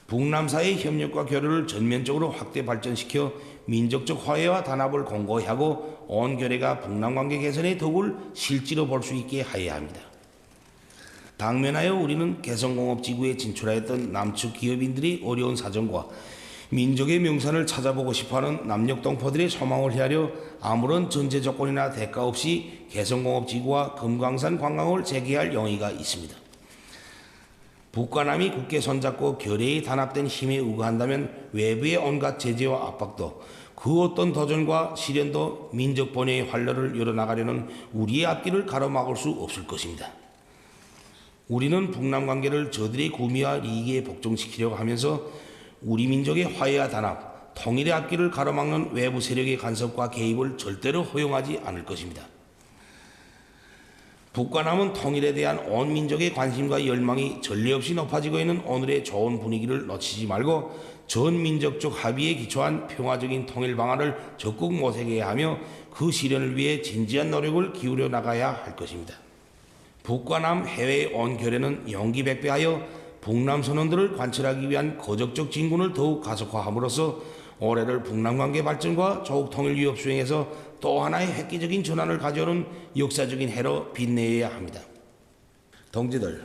E: 북남 사이의 협력과 교류를 전면적으로 확대 발전시켜 민족적 화해와 단합을 공고히 하고 온 결의가 북남 관계 개선의 덕을 실제로 볼 수 있게 하여야 합니다. 당면하여 우리는 개성공업지구에 진출하였던 남측 기업인들이 어려운 사정과 민족의 명산을 찾아보고 싶어하는 남녘동포들의 소망을 헤아려 아무런 전제 조건이나 대가 없이 개성공업지구와 금강산 관광을 재개할 용의가 있습니다. 북과 남이 굳게 손잡고 결의에 단합된 힘에 우거한다면 외부의 온갖 제재와 압박도 그 어떤 도전과 시련도 민족 번영의 활로를 열어나가려는 우리의 앞길을 가로막을 수 없을 것입니다. 우리는 북남 관계를 저들의 구미와利益에 복종시키려고 하면서 우리 민족의 화해와 단합, 통일의 앞길을 가로막는 외부 세력의 간섭과 개입을 절대로 허용하지 않을 것입니다. 북과 남은 통일에 대한 온 민족의 관심과 열망이 전례 없이 높아지고 있는 오늘의 좋은 분위기를 놓치지 말고 전 민족적 합의에 기초한 평화적인 통일 방안을 적극 모색해야 하며 그 실현을 위해 진지한 노력을 기울여 나가야 할 것입니다. 북과 남 해외의 온 결의는 용기백배하여 북남 선언들을 관철하기 위한 거적적 진군을 더욱 가속화함으로써 올해를 북남 관계 발전과 조국 통일 위협 수행에서 또 하나의 획기적인 전환을 가져오는 역사적인 해로 빛내야 합니다. 동지들,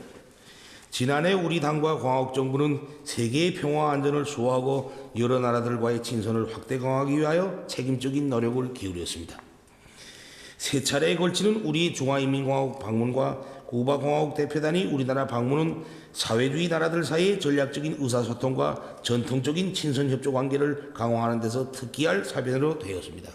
E: 지난해 우리 당과 공화국 정부는 세계의 평화와 안전을 수호하고 여러 나라들과의 친선을 확대 강화하기 위하여 책임적인 노력을 기울였습니다. 세 차례에 걸치는 우리 중화인민공화국 방문과 쿠바공화국 대표단이 우리나라 방문은 사회주의 나라들 사이의 전략적인 의사소통과 전통적인 친선협조 관계를 강화하는 데서 특기할 사변으로 되었습니다.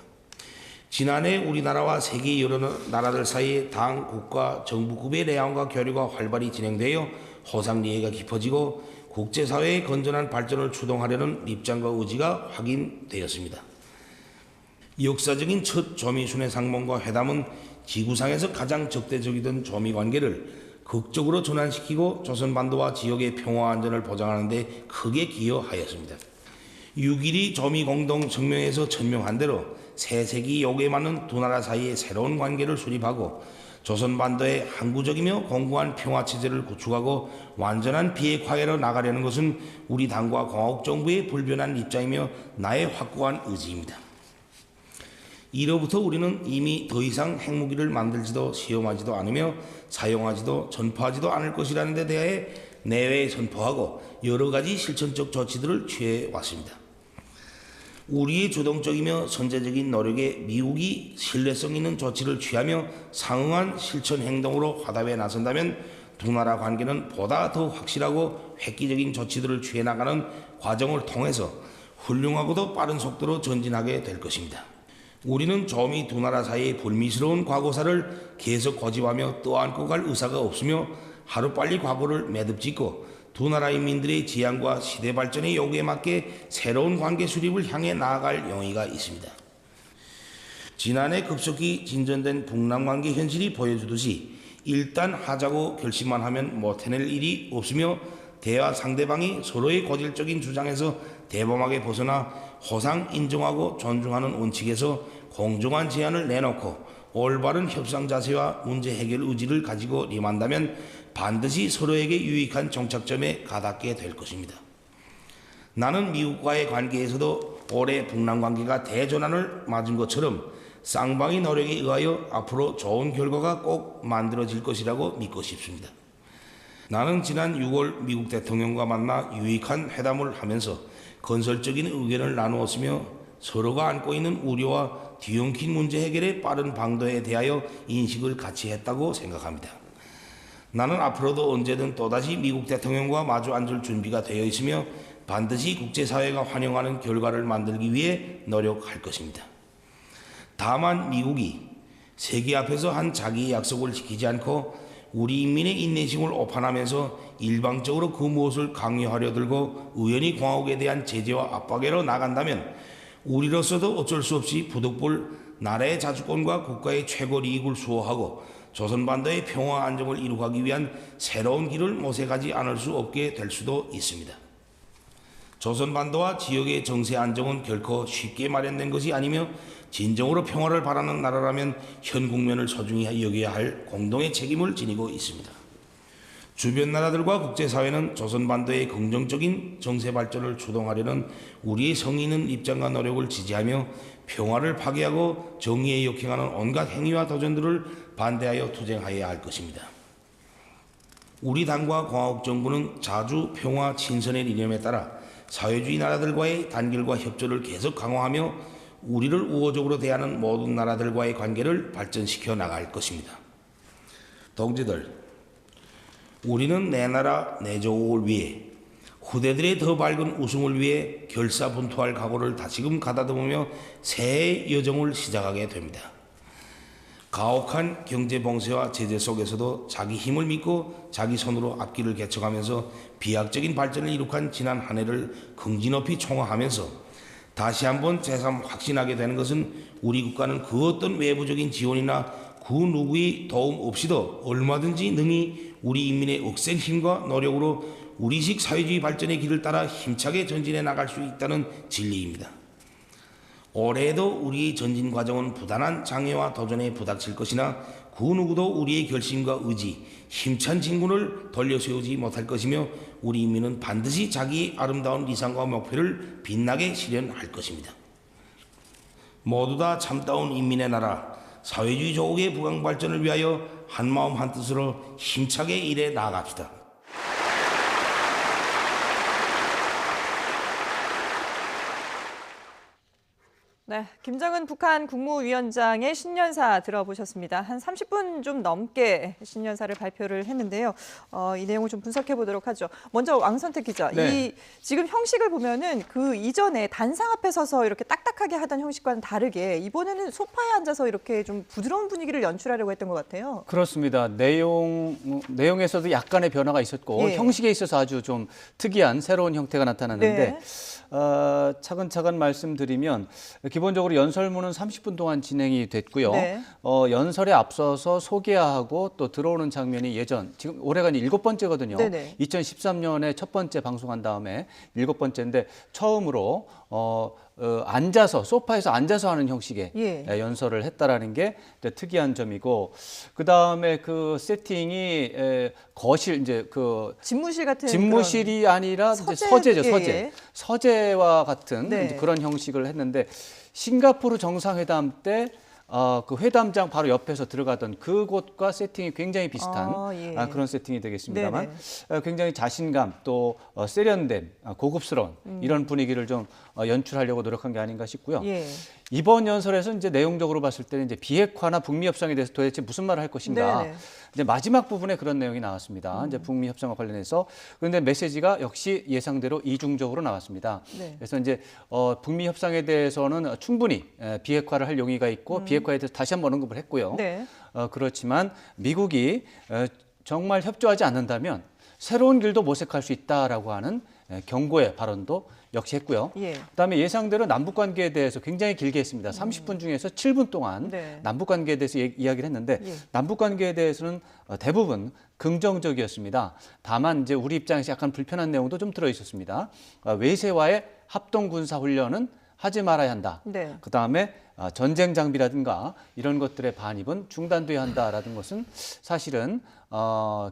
E: 지난해 우리나라와 세계 여러 나라들 사이의 당, 국가, 정부급의 내용과 교류가 활발히 진행되어 호상리해가 깊어지고 국제사회의 건전한 발전을 추동하려는 입장과 의지가 확인되었습니다. 역사적인 첫 조미순회 상봉과 회담은 지구상에서 가장 적대적이던 조미 관계를 극적으로 전환시키고 조선반도와 지역의 평화 안전을 보장하는 데 크게 기여하였습니다. 6.12 조미 공동 성명에서 천명한 대로 새 세기 요구에 맞는 두 나라 사이의 새로운 관계를 수립하고 조선반도의 항구적이며 공고한 평화체제를 구축하고 완전한 비핵화해로 나가려는 것은 우리 당과 공화국 정부의 불변한 입장이며 나의 확고한 의지입니다. 이로부터 우리는 이미 더 이상 핵무기를 만들지도 시험하지도 않으며 사용하지도 전파하지도 않을 것이라는 데 대하여 내외에 선포하고 여러 가지 실천적 조치들을 취해왔습니다. 우리의 주동적이며 선제적인 노력에 미국이 신뢰성 있는 조치를 취하며 상응한 실천 행동으로 화답에 나선다면 두 나라 관계는 보다 더 확실하고 획기적인 조치들을 취해 나가는 과정을 통해서 훌륭하고도 빠른 속도로 전진하게 될 것입니다. 우리는 조미 두 나라 사이의 불미스러운 과거사를 계속 고집하며 떠안고 갈 의사가 없으며 하루빨리 과거를 매듭짓고 두 나라 인민들의 지향과 시대 발전의 요구에 맞게 새로운 관계 수립을 향해 나아갈 용의가 있습니다. 지난해 급속히 진전된 북남 관계 현실이 보여주듯이 일단 하자고 결심만 하면 못 해낼 일이 없으며 대화 상대방이 서로의 고질적인 주장에서 대범하게 벗어나 호상 인정하고 존중하는 원칙에서 공정한 제안을 내놓고 올바른 협상 자세와 문제 해결 의지를 가지고 임한다면 반드시 서로에게 유익한 정착점에 가닿게 될 것입니다. 나는 미국과의 관계에서도 올해 북남 관계가 대전환을 맞은 것처럼 쌍방의 노력에 의하여 앞으로 좋은 결과가 꼭 만들어질 것이라고 믿고 싶습니다. 나는 지난 6월 미국 대통령과 만나 유익한 회담을 하면서 건설적인 의견을 나누었으며 서로가 안고 있는 우려와 뒤엉킨 문제 해결의 빠른 방도에 대하여 인식을 같이 했다고 생각합니다. 나는 앞으로도 언제든 또다시 미국 대통령과 마주 앉을 준비가 되어 있으며 반드시 국제사회가 환영하는 결과를 만들기 위해 노력할 것입니다. 다만 미국이 세계 앞에서 한 자기의 약속을 지키지 않고 우리 인민의 인내심을 오판하면서 일방적으로 그 무엇을 강요하려 들고 우연히 공화국에 대한 제재와 압박으로 나간다면 우리로서도 어쩔 수 없이 부득불 나라의 자주권과 국가의 최고 이익을 수호하고 조선반도의 평화 안정을 이루기 위한 새로운 길을 모색하지 않을 수 없게 될 수도 있습니다. 조선반도와 지역의 정세 안정은 결코 쉽게 마련된 것이 아니며 진정으로 평화를 바라는 나라라면 현 국면을 소중히 여겨야 할 공동의 책임을 지니고 있습니다. 주변 나라들과 국제사회는 조선반도의 긍정적인 정세 발전을 주동하려는 우리의 성의 있는 입장과 노력을 지지하며 평화를 파괴하고 정의에 역행하는 온갖 행위와 도전들을 반대하여 투쟁하여야 할 것입니다. 우리 당과 공화국 정부는 자주 평화 친선의 이념에 따라 사회주의 나라들과의 단결과 협조를 계속 강화하며 우리를 우호적으로 대하는 모든 나라들과의 관계를 발전시켜 나갈 것입니다. 동지들, 우리는 내 나라 내 조국을 위해 후대들의 더 밝은 웃음을 위해 결사분투할 각오를 다시금 가다듬으며 새해의 여정을 시작하게 됩니다. 가혹한 경제 봉쇄와 제재 속에서도 자기 힘을 믿고 자기 손으로 앞길을 개척하면서 비약적인 발전을 이룩한 지난 한 해를 긍지 높이 총화하면서 다시 한번 새삼 확신하게 되는 것은 우리 국가는 그 어떤 외부적인 지원이나 그 누구의 도움 없이도 얼마든지 능히 우리 인민의 억센 힘과 노력으로 우리식 사회주의 발전의 길을 따라 힘차게 전진해 나갈 수 있다는 진리입니다. 올해에도 우리의 전진 과정은 부단한 장애와 도전에 부닥칠 것이나 그 누구도 우리의 결심과 의지, 힘찬 진군을 돌려세우지 못할 것이며 우리 인민은 반드시 자기의 아름다운理想과 목표를 빛나게 실현할 것입니다. 모두 다 참다운 인민의 나라, 사회주의 조국의 부강 발전을 위하여 한마음 한뜻으로 힘차게 일해 나아갑시다.
A: 네, 김정은 북한 국무위원장의 신년사 들어보셨습니다. 한 30분 좀 넘게 신년사를 발표를 했는데요. 이 내용을 좀 분석해 보도록 하죠. 먼저 왕선택 기자,
B: 네.
A: 지금 형식을 보면은 그 이전에 단상 앞에 서서 이렇게 딱딱하게 하던 형식과는 다르게 이번에는 소파에 앉아서 이렇게 좀 부드러운 분위기를 연출하려고 했던 것 같아요.
B: 그렇습니다. 내용에서도 약간의 변화가 있었고
A: 예.
B: 형식에 있어서 아주 좀 특이한 새로운 형태가 나타났는데
A: 네.
B: 차근차근 말씀드리면 기본적으로 연설문은 30분 동안 진행이 됐고요.
A: 네.
B: 연설에 앞서서 소개하고 또 들어오는 장면이 지금 올해가 7번째거든요.
A: 네네.
B: 2013년에 첫 번째 방송한 다음에 7번째인데 처음으로 앉아서 소파에서 앉아서 하는 형식의
A: 예.
B: 연설을 했다라는 게 특이한 점이고 그다음에 그 세팅이 거실 이제 그
A: 집무실 같은
B: 집무실이 아니라 이제
A: 서재?
B: 서재죠,
A: 예,
B: 서재.
A: 예.
B: 서재와 같은
A: 네.
B: 이제 그런 형식을 했는데 싱가포르 정상회담 때 그 회담장 바로 옆에서 들어가던 그곳과 세팅이 굉장히 비슷한
A: 예.
B: 그런 세팅이 되겠습니다만
A: 네네.
B: 굉장히 자신감 또 세련됨, 고급스러운 이런 분위기를 좀 연출하려고 노력한 게 아닌가 싶고요.
A: 예.
B: 이번 연설에서 이제 내용적으로 봤을 때는 이제 비핵화나 북미 협상에 대해서 도대체 무슨 말을 할 것인가.
A: 네네.
B: 이제 마지막 부분에 그런 내용이 나왔습니다. 이제 북미 협상과 관련해서 그런데 메시지가 역시 예상대로 이중적으로 나왔습니다.
A: 네.
B: 그래서 이제 북미 협상에 대해서는 충분히 비핵화를 할 용의가 있고 비핵화에 대해서 다시 한번 언급을 했고요.
A: 네.
B: 그렇지만 미국이 정말 협조하지 않는다면 새로운 길도 모색할 수 있다라고 하는 경고의 발언도 역시 했고요.
A: 예.
B: 그다음에 예상대로 남북 관계에 대해서 굉장히 길게 했습니다. 30분 중에서 7분 동안
A: 네.
B: 남북 관계에 대해서 이야기를 했는데
A: 예.
B: 남북 관계에 대해서는 대부분 긍정적이었습니다. 다만 이제 우리 입장에서 약간 불편한 내용도 좀 들어 있었습니다. 외세와의 합동 군사 훈련은 하지 말아야 한다.
A: 네.
B: 그다음에 전쟁 장비라든가 이런 것들의 반입은 중단돼야 한다라는 것은 사실은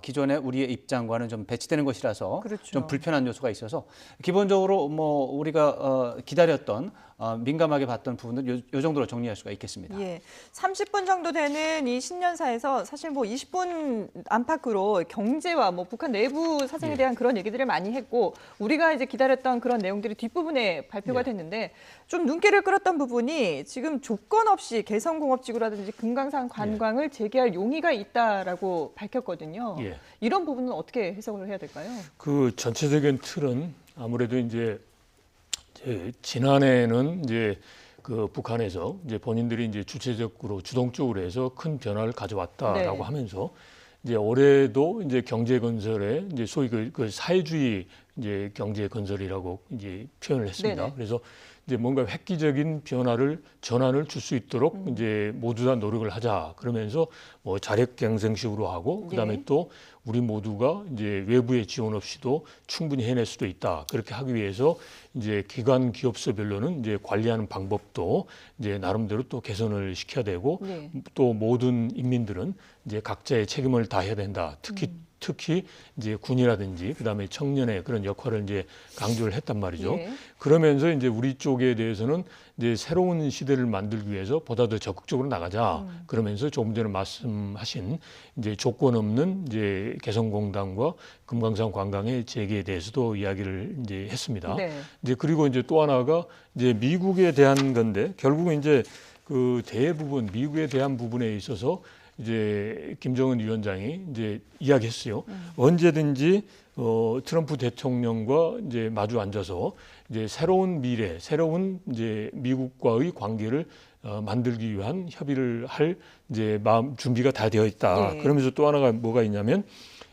B: 기존의 우리의 입장과는 좀 배치되는 것이라서
A: 그렇죠.
B: 좀 불편한 요소가 있어서 기본적으로 뭐 우리가 기다렸던 민감하게 봤던 부분은 요 정도로 정리할 수가 있겠습니다.
A: 예, 30분 정도 되는 이 신년사에서 사실 뭐 20분 안팎으로 경제와 뭐 북한 내부 사정에 대한 그런 얘기들을 많이 했고 우리가 이제 기다렸던 그런 내용들이 뒷부분에 발표가 됐는데 좀 눈길을 끌었던 부분이 지금 조건 없이 개성공업지구라든지 금강산 관광을 재개할 용의가 있다라고 밝혔거든요.
C: 예.
A: 이런 부분은 어떻게 해석을 해야 될까요?
C: 그 전체적인 틀은 아무래도 이제 지난해는 이제 그 북한에서 이제 본인들이 이제 주체적으로 주동적으로 해서 큰 변화를 가져왔다라고
A: 네.
C: 하면서 이제 올해도 이제 경제 건설에 이제 소위 그 사회주의 이제 경제 건설이라고 이제 표현을 했습니다.
A: 네네.
C: 그래서 이제 뭔가 획기적인 전환을 줄 수 있도록 이제 모두 다 노력을 하자. 그러면서 뭐 자력갱생식으로 하고 그다음에
A: 네.
C: 또 우리 모두가 이제 외부의 지원 없이도 충분히 해낼 수도 있다. 그렇게 하기 위해서 이제 기관 기업소별로는 이제 관리하는 방법도 이제 나름대로 또 개선을 시켜야 되고
A: 네.
C: 또 모든 인민들은 이제 각자의 책임을 다해야 된다. 특히 이제 군이라든지 그다음에 청년의 그런 역할을 이제 강조를 했단 말이죠.
A: 예.
C: 그러면서 이제 우리 쪽에 대해서는 이제 새로운 시대를 만들기 위해서 보다 더 적극적으로 나가자. 그러면서 조금 전에 말씀하신 이제 조건 없는 이제 개성공단과 금강산 관광의 재개에 대해서도 이야기를 이제 했습니다.
A: 네.
C: 이제 그리고 이제 또 하나가 이제 미국에 대한 건데 결국은 이제 그 대부분 미국에 대한 부분에 있어서 이제 김정은 위원장이 이제 이야기했어요. 언제든지 트럼프 대통령과 이제 마주 앉아서 이제 새로운 미래, 새로운 이제 미국과의 관계를 만들기 위한 협의를 할 이제 마음 준비가 다 되어 있다.
A: 예.
C: 그러면서 또 하나가 뭐가 있냐면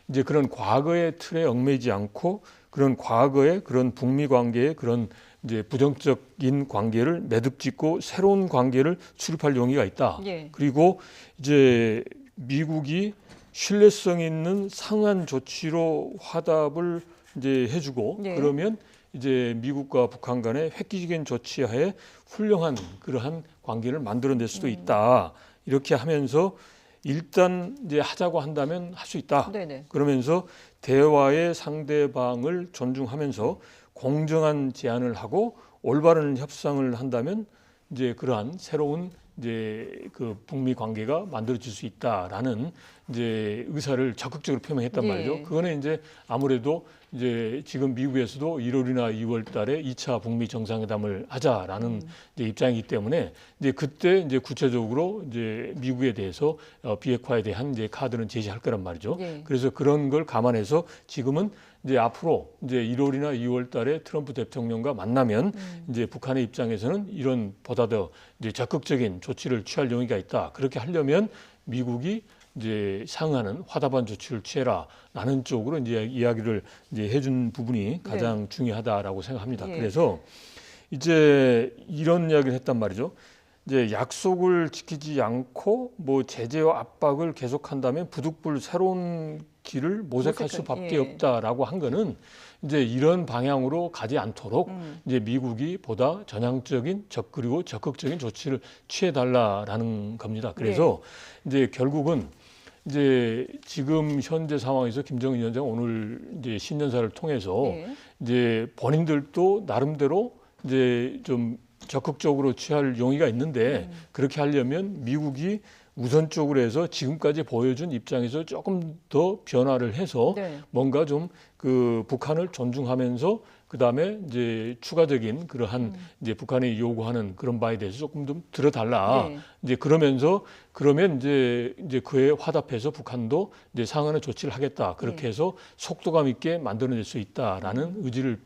C: 이제 그런 과거의 틀에 얽매이지 않고 그런 과거의 그런 북미 관계의 그런 이제 부정적인 관계를 매듭짓고 새로운 관계를 수립할 용의가 있다.
A: 예.
C: 그리고 이제 미국이 신뢰성 있는 상한 조치로 화답을 이제 해주고
A: 예.
C: 그러면 이제 미국과 북한 간의 획기적인 조치하에 훌륭한 그러한 관계를 만들어낼 수도 있다. 이렇게 하면서 일단 이제 하자고 한다면 할 수 있다.
A: 네네.
C: 그러면서 대화의 상대방을 존중하면서 공정한 제안을 하고 올바른 협상을 한다면 이제 그러한 새로운 이제 그 북미 관계가 만들어질 수 있다라는 이제 의사를 적극적으로 표명했단
A: 예.
C: 말이죠. 그거는 이제 아무래도 이제 지금 미국에서도 1월이나 2월 달에 2차 북미 정상회담을 하자라는 이제 입장이기 때문에 이제 그때 이제 구체적으로 이제 미국에 대해서 비핵화에 대한 이제 카드는 제시할 거란 말이죠.
A: 예.
C: 그래서 그런 걸 감안해서 지금은 이제 앞으로 이제 1월이나 2월 달에 트럼프 대통령과 만나면 이제 북한의 입장에서는 이런 보다 더 이제 적극적인 조치를 취할 용의가 있다. 그렇게 하려면 미국이 이제 상하는 화답한 조치를 취해라라는 쪽으로 이제 이야기를 이제 해준 부분이 가장 중요하다라고 생각합니다.
A: 예.
C: 그래서 이제 이런 이야기를 했단 말이죠. 이제 약속을 지키지 않고 뭐 제재와 압박을 계속한다면 부득불 새로운 길을 모색할 수밖에
A: 예.
C: 없다라고 한 거는 이제 이런 방향으로 가지 않도록 이제 미국이 보다 전향적인 그리고 적극적인 조치를 취해달라라는 겁니다. 그래서 이제 결국은 이제 지금 현재 상황에서 김정은 위원장 오늘 이제 신년사를 통해서
A: 예.
C: 이제 본인들도 나름대로 이제 좀 적극적으로 취할 용의가 있는데 그렇게 하려면 미국이 우선적으로 해서 지금까지 보여준 입장에서 조금 더 변화를 해서
A: 네.
C: 뭔가 좀 그 북한을 존중하면서 그 다음에 이제 추가적인 그러한 이제 북한이 요구하는 그런 바에 대해서 조금 좀 들어달라.
A: 네.
C: 이제 그러면 이제 그에 화답해서 북한도 이제 상한의 조치를 하겠다. 그렇게 해서 속도감 있게 만들어낼 수 있다라는 의지를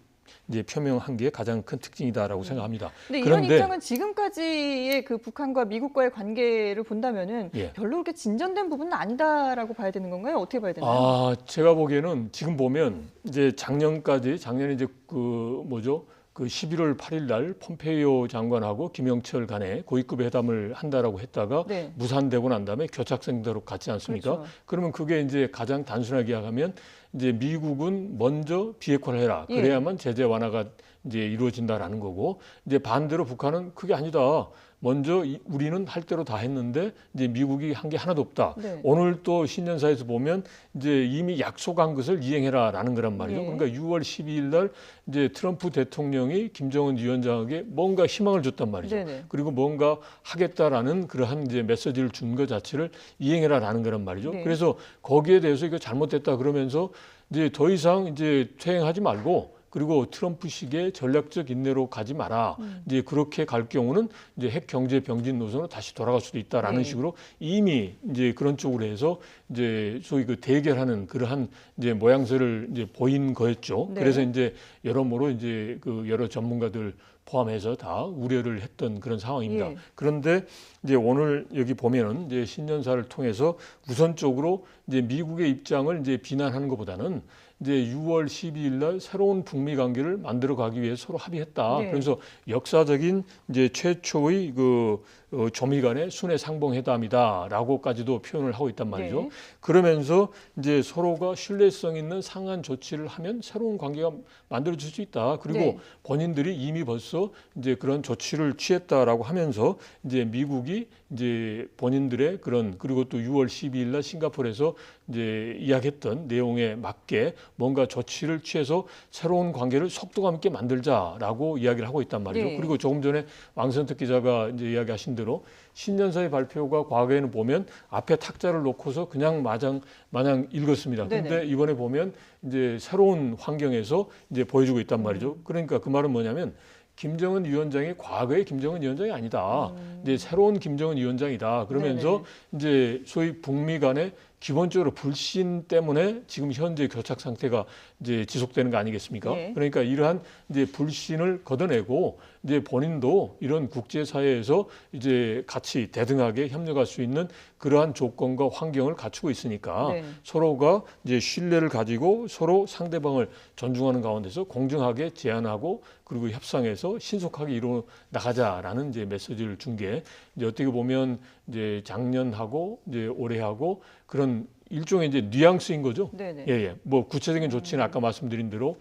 C: 이제 표명한 게 가장 큰 특징이다라고 생각합니다.
A: 근데 이런 입장은 지금까지의 그 북한과 미국과의 관계를 본다면은
C: 예.
A: 별로 그렇게 진전된 부분은 아니다라고 봐야 되는 건가요? 어떻게 봐야 되나요?
C: 아, 제가 보기에는 지금 보면 이제 작년에 이제 그 11월 8일 날 폼페이오 장관하고 김영철 간에 고위급 회담을 한다라고 했다가
A: 네.
C: 무산되고 난 다음에 교착생대로 갔지 않습니까?
A: 그렇죠.
C: 그러면 그게 이제 가장 단순하게 하면 이제 미국은 먼저 비핵화를 해라. 그래야만 제재 완화가 이제 이루어진다라는 거고 이제 반대로 북한은 그게 아니다. 먼저 우리는 할 대로 다 했는데 이제 미국이 한 게 하나도 없다.
A: 네.
C: 오늘 또 신년사에서 보면 이제 이미 약속한 것을 이행해라라는 거란 말이죠.
A: 예.
C: 그러니까 6월 12일 날 이제 트럼프 대통령이 김정은 위원장에게 뭔가 희망을 줬단 말이죠.
A: 네네.
C: 그리고 뭔가 하겠다라는 그러한 이제 메시지를 준 것 자체를 이행해라라는 거란 말이죠.
A: 네.
C: 그래서 거기에 대해서 이거 잘못됐다 그러면서 이제 더 이상 이제 퇴행하지 말고 그리고 트럼프식의 전략적 인내로 가지 마라. 이제 그렇게 갈 경우는 이제 핵 경제 병진 노선으로 다시 돌아갈 수도 있다라는
A: 네.
C: 식으로 이미 이제 그런 쪽으로 해서 이제 소위 그 대결하는 그러한 이제 모양새를 이제 보인 거였죠.
A: 네.
C: 그래서 이제 여러모로 이제 그 여러 전문가들 포함해서 다 우려를 했던 그런 상황입니다.
A: 예.
C: 그런데 이제 오늘 여기 보면은 이제 신년사를 통해서 우선적으로 이제 미국의 입장을 이제 비난하는 것보다는 이제 6월 12일 날 새로운 북미 관계를 만들어 가기 위해 서로 합의했다.
A: 네.
C: 그래서 역사적인 이제 최초의 그 조미 간의 순회 상봉 회담이다라고까지도 표현을 하고 있단 말이죠.
A: 네.
C: 그러면서 이제 서로가 신뢰성 있는 상한 조치를 하면 새로운 관계가 만들어질 수 있다. 그리고
A: 네.
C: 본인들이 이미 벌써 이제 그런 조치를 취했다라고 하면서 이제 미국이 이제 본인들의 그런 그리고 또 6월 12일 날 싱가포르에서 이제 이야기했던 내용에 맞게 뭔가 조치를 취해서 새로운 관계를 속도감 있게 만들자라고 이야기를 하고 있단 말이죠.
A: 네.
C: 그리고 조금 전에 왕선택 기자가 이제 이야기하신 대로 신년사의 발표가 과거에는 보면 앞에 탁자를 놓고서 그냥 마냥 읽었습니다.
A: 네네.
C: 근데 이번에 보면 이제 새로운 환경에서 이제 보여주고 있단 말이죠. 그러니까 그 말은 뭐냐면 김정은 위원장이 과거의 김정은 위원장이 아니다. 이제 새로운 김정은 위원장이다. 그러면서 이제 소위 북미 간의 기본적으로 불신 때문에 지금 현재 교착 상태가 이제 지속되는 거 아니겠습니까?
A: 예.
C: 그러니까 이러한 이제 불신을 걷어내고 이제 본인도 이런 국제사회에서 이제 같이 대등하게 협력할 수 있는 그러한 조건과 환경을 갖추고 있으니까
A: 네.
C: 서로가 이제 신뢰를 가지고 서로 상대방을 존중하는 가운데서 공정하게 제안하고 그리고 협상해서 신속하게 이루어 나가자라는 이제 메시지를 준 게 이제 어떻게 보면 이제 작년하고 이제 올해하고 그런 일종의 이제 뉘앙스인 거죠.
A: 네네.
C: 예. 뭐 구체적인 조치는 아까 말씀드린 대로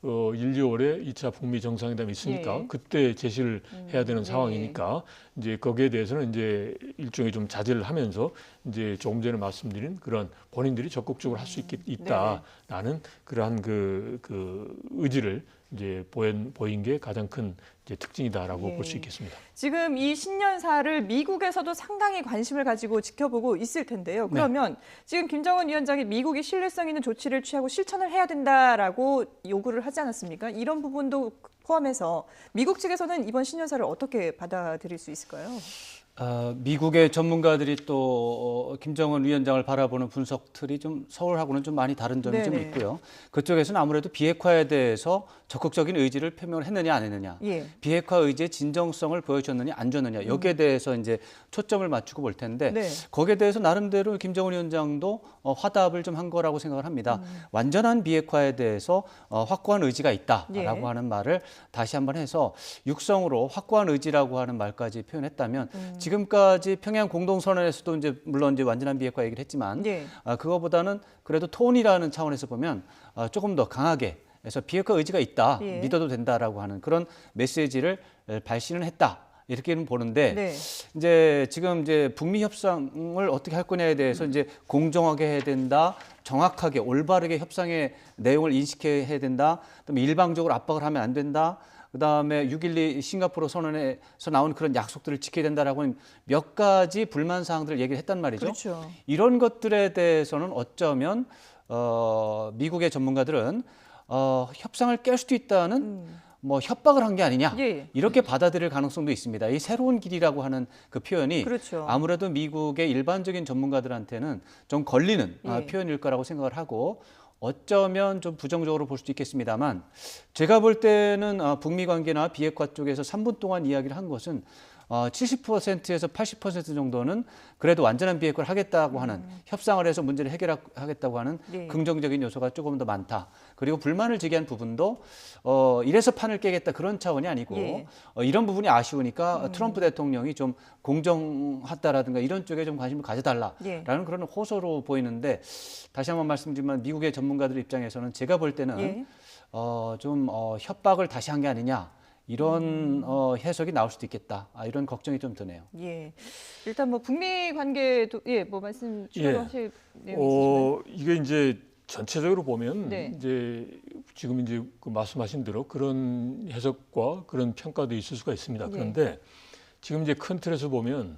C: 1, 2월에 2차 북미 정상회담이 있으니까
A: 예.
C: 그때 제시를 해야 되는
A: 네.
C: 상황이니까 이제 거기에 대해서는 이제 일종의 좀 자제를 하면서 이제 조금 전에 말씀드린 그런 본인들이 적극적으로 할 수 있다라는 그러한 그 의지를 이제 보인 게 가장 큰 이제 특징이다라고
A: 예.
C: 볼 수 있겠습니다.
A: 지금 이 신년사를 미국에서도 상당히 관심을 가지고 지켜보고 있을 텐데요. 그러면 지금 김정은 위원장이 미국이 신뢰성 있는 조치를 취하고 실천을 해야 된다라고 요구를 하지 않았습니까? 이런 부분도 포함해서 미국 측에서는 이번 신년사를 어떻게 받아들일 수 있을까요?
B: 미국의 전문가들이 또 김정은 위원장을 바라보는 분석 틀이 좀 서울하고는 좀 많이 다른 점이 좀
A: 네네.
B: 있고요. 그쪽에서는 아무래도 비핵화에 대해서 적극적인 의지를 표명을 했느냐 안 했느냐,
A: 예.
B: 비핵화 의지의 진정성을 보여줬느냐 안 줬느냐 여기에 대해서 이제 초점을 맞추고 볼 텐데
A: 네.
B: 거기에 대해서 나름대로 김정은 위원장도 화답을 좀 한 거라고 생각을 합니다. 완전한 비핵화에 대해서 확고한 의지가 있다라고
A: 예.
B: 하는 말을 다시 한번 해서 육성으로 확고한 의지라고 하는 말까지 표현했다면 지금까지 평양 공동선언에서도 이제 물론 이제 완전한 비핵화 얘기를 했지만
A: 예.
B: 그거보다는 그래도 톤이라는 차원에서 보면 조금 더 강하게 해서 비핵화 의지가 있다,
A: 예.
B: 믿어도 된다라고 하는 그런 메시지를 발신을 했다. 이렇게는 보는데
A: 네.
B: 이제 지금 이제 북미 협상을 어떻게 할 거냐에 대해서 이제 공정하게 해야 된다, 정확하게 올바르게 협상의 내용을 인식해야 된다, 그다음에 일방적으로 압박을 하면 안 된다. 그다음에 6.12 싱가포르 선언에서 나온 그런 약속들을 지켜야 된다라고 하는 몇 가지 불만 사항들을 얘기를 했단 말이죠.
A: 그렇죠.
B: 이런 것들에 대해서는 어쩌면 미국의 전문가들은 협상을 깰 수도 있다는 뭐 협박을 한 게 아니냐
A: 예.
B: 이렇게 받아들일 가능성도 있습니다. 이 새로운 길이라고 하는 그 표현이
A: 그렇죠.
B: 아무래도 미국의 일반적인 전문가들한테는 좀 걸리는
A: 예.
B: 표현일 거라고 생각을 하고 어쩌면 좀 부정적으로 볼 수도 있겠습니다만 제가 볼 때는 북미 관계나 비핵화 쪽에서 3분 동안 이야기를 한 것은 70%에서 80% 정도는 그래도 완전한 비핵화를 하겠다고 하는 협상을 해서 문제를 해결하겠다고 하는
A: 네.
B: 긍정적인 요소가 조금 더 많다. 그리고 불만을 제기한 부분도 이래서 판을 깨겠다 그런 차원이 아니고
A: 예.
B: 이런 부분이 아쉬우니까 트럼프 대통령이 좀 공정하다라든가 이런 쪽에 좀 관심을 가져달라라는
A: 예.
B: 그런 호소로 보이는데 다시 한번 말씀드리면 미국의 전문가들 입장에서는 제가 볼 때는
A: 예.
B: 좀 협박을 다시 한 게 아니냐. 이런 해석이 나올 수도 있겠다. 이런 걱정이 좀 드네요.
A: 예. 일단 뭐 북미 관계도 뭐 말씀 추가하실 내용이 있으시나요?
C: 이게 이제 전체적으로 보면
A: 네.
C: 이제 지금 이제 그 말씀하신 대로 그런 해석과 그런 평가도 있을 수가 있습니다. 그런데 지금 이제 큰 틀에서 보면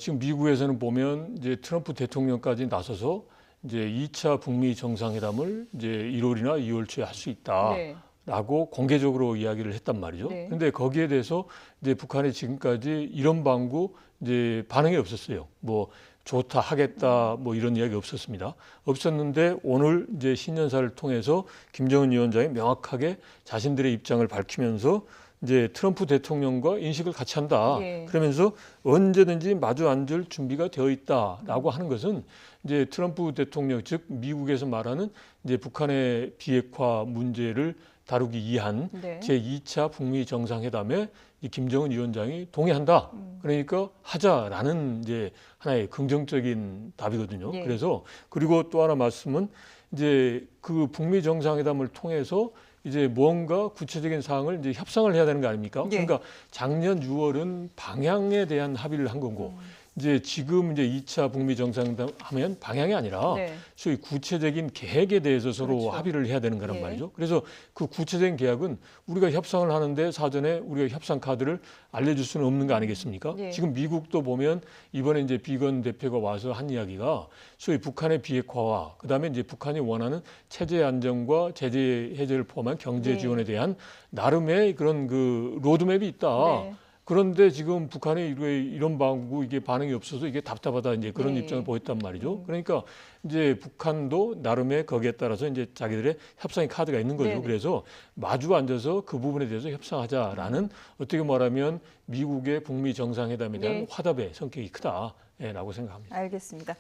C: 지금 미국에서는 보면 이제 트럼프 대통령까지 나서서 이제 2차 북미 정상회담을 이제 1월이나 2월 초에 할 수 있다.
A: 네.
C: 라고 공개적으로 이야기를 했단 말이죠.
A: 네.
C: 근데 거기에 대해서 이제 북한이 지금까지 이런 방구 이제 반응이 없었어요. 뭐 좋다 하겠다 뭐 이런 이야기 없었습니다. 없었는데 오늘 이제 신년사를 통해서 김정은 위원장이 명확하게 자신들의 입장을 밝히면서 이제 트럼프 대통령과 인식을 같이 한다.
A: 예.
C: 그러면서 언제든지 마주 앉을 준비가 되어 있다라고 하는 것은 이제 트럼프 대통령 즉 미국에서 말하는 이제 북한의 비핵화 문제를 다루기 위한
A: 네.
C: 제2차 북미 정상회담에 이 김정은 위원장이 동의한다. 그러니까 하자라는 이제 하나의 긍정적인 답이거든요.
A: 예.
C: 그래서 그리고 또 하나 말씀은 이제 그 북미 정상회담을 통해서 이제 무언가 구체적인 사항을 이제 협상을 해야 되는 거 아닙니까?
A: 예.
C: 그러니까 작년 6월은 방향에 대한 합의를 한 거고 이제 지금 이제 2차 북미 정상회담 하면 방향이 아니라
A: 네.
C: 소위 구체적인 계획에 대해서 서로
A: 그렇죠.
C: 합의를 해야 되는 거란
A: 예.
C: 말이죠. 그래서 그 구체적인 계약은 우리가 협상을 하는데 사전에 우리가 협상 카드를 알려줄 수는 없는 거 아니겠습니까?
A: 예.
C: 지금 미국도 보면 이번에 이제 비건 대표가 와서 한 이야기가 소위 북한의 비핵화와 그다음에 이제 북한이 원하는 체제 안정과 제재 해제를 포함한 경제
A: 네.
C: 지원에 대한 나름의 그런 그 로드맵이 있다.
A: 네.
C: 그런데 지금 북한이 이런 방구 이게 반응이 없어서 이게 답답하다 이제 그런
A: 네.
C: 입장을 보였단 말이죠. 그러니까 이제 북한도 나름의 거기에 따라서 이제 자기들의 협상의 카드가 있는 거죠.
A: 네네.
C: 그래서 마주 앉아서 그 부분에 대해서 협상하자라는 어떻게 말하면 미국의 북미 정상회담에 대한
A: 네.
C: 화답의 성격이 크다라고 생각합니다.
A: 알겠습니다.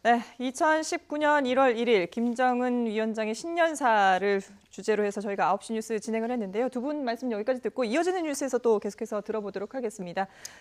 A: 네, 2019년 1월 1일 김정은 위원장의 신년사를 주제로 해서 저희가 9시 뉴스 진행을 했는데요. 두 분 말씀 여기까지 듣고 이어지는 뉴스에서 또 계속해서 들어보도록 하겠습니다.